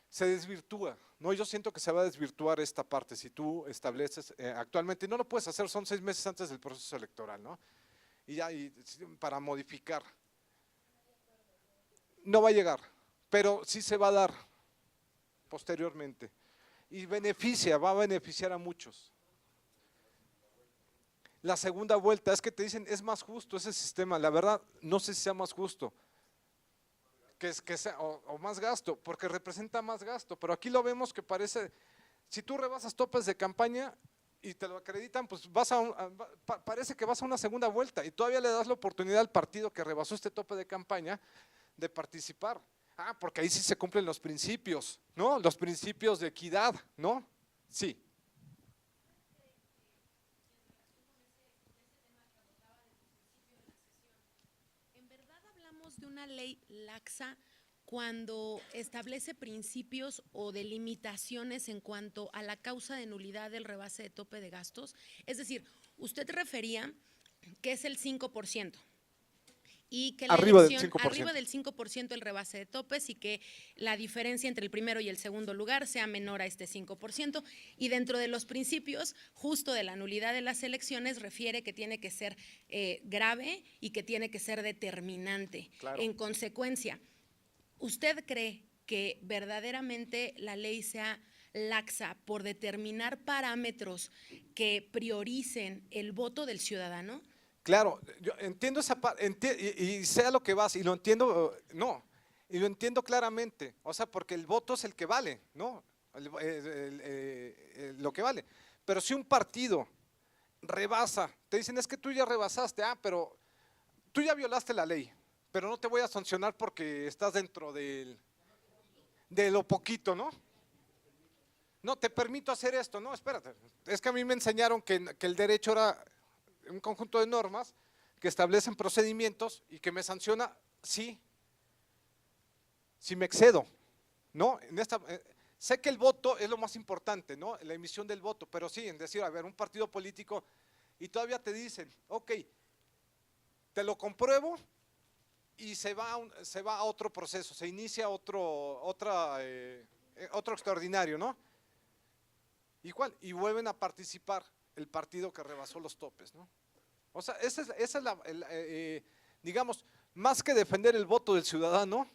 Se desvirtúa, ¿no? Yo siento que se va a desvirtuar esta parte si tú estableces actualmente, no lo puedes hacer, son 6 meses antes del proceso electoral, ¿no? Y para modificar. No va a llegar, pero sí se va a dar posteriormente. Y va a beneficiar a muchos. La segunda vuelta, es que te dicen, es más justo ese sistema, la verdad, no sé si sea más justo. Que sea, o más gasto, porque representa más gasto, pero aquí lo vemos que parece, si tú rebasas topes de campaña y te lo acreditan, pues parece que vas a una segunda vuelta y todavía le das la oportunidad al partido que rebasó este tope de campaña de participar. Ah, porque ahí sí se cumplen los principios, ¿no? Los principios de equidad, ¿no? Sí. De una ley laxa cuando establece principios o delimitaciones en cuanto a la causa de nulidad del rebase de tope de gastos. Es decir, usted refería que es el 5% y que la arriba arriba del 5% el rebase de topes y que la diferencia entre el primero y el segundo lugar sea menor a este 5%, y dentro de los principios justo de la nulidad de las elecciones refiere que tiene que ser grave y que tiene que ser determinante. Claro. En consecuencia, ¿usted cree que verdaderamente la ley sea laxa por determinar parámetros que prioricen el voto del ciudadano? Claro, yo entiendo esa parte y sé a lo que vas y lo entiendo, y lo entiendo claramente, o sea, porque el voto es el que vale, ¿no? Lo que vale. Pero si un partido rebasa, te dicen es que tú ya rebasaste, pero tú ya violaste la ley, pero no te voy a sancionar porque estás dentro de lo poquito, ¿no? No, te permito hacer esto, no, espérate, es que a mí me enseñaron que el derecho era un conjunto de normas que establecen procedimientos y que me sanciona si me excedo, ¿no? Sé que el voto es lo más importante, ¿no? La emisión del voto, pero sí, en decir, a ver, un partido político y todavía te dicen, ok, te lo compruebo y se va a otro proceso, se inicia otro extraordinario, ¿no? Igual, y vuelven a participar el partido que rebasó los topes, ¿no? O sea, esa es digamos, más que defender el voto del ciudadano,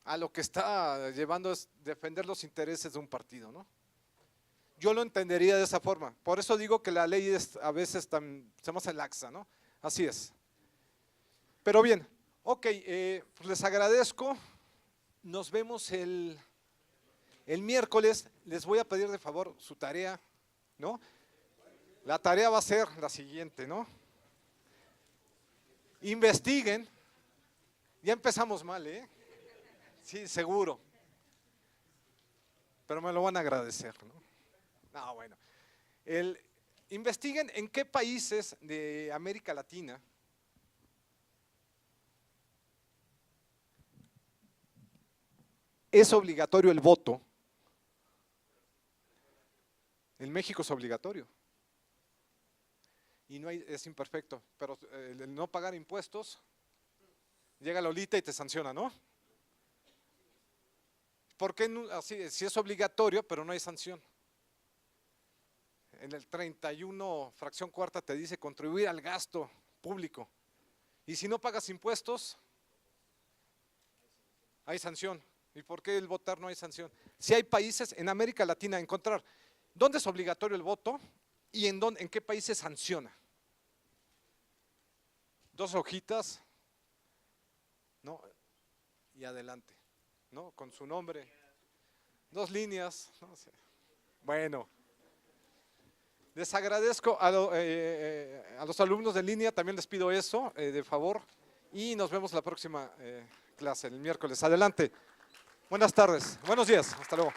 a lo que está llevando es defender los intereses de un partido, ¿no? Yo lo entendería de esa forma, por eso digo que la ley a veces se me hace laxa, ¿no? Así es. Pero bien, ok, pues les agradezco, nos vemos el miércoles, les voy a pedir de favor su tarea, ¿no? La tarea va a ser la siguiente, ¿no? Investiguen, ya empezamos mal, ¿eh? Sí, seguro. Pero me lo van a agradecer, ¿no? No, bueno. Investiguen en qué países de América Latina es obligatorio el voto. En México es obligatorio. Y no hay, es imperfecto, pero el no pagar impuestos, llega Lolita y te sanciona, ¿no? ¿Por qué no? Así, si es obligatorio, pero no hay sanción? En el 31, fracción cuarta, te dice contribuir al gasto público. Y si no pagas impuestos, hay sanción. ¿Y por qué el votar no hay sanción? Si hay países en América Latina, encontrar dónde es obligatorio el voto y en qué país se sanciona. 2 hojitas, ¿no? Y adelante, ¿no? Con su nombre. 2 líneas, no sé. Bueno. Les agradezco a los alumnos de línea, también les pido eso, de favor, y nos vemos la próxima clase, el miércoles. Adelante. Buenas tardes, buenos días, hasta luego.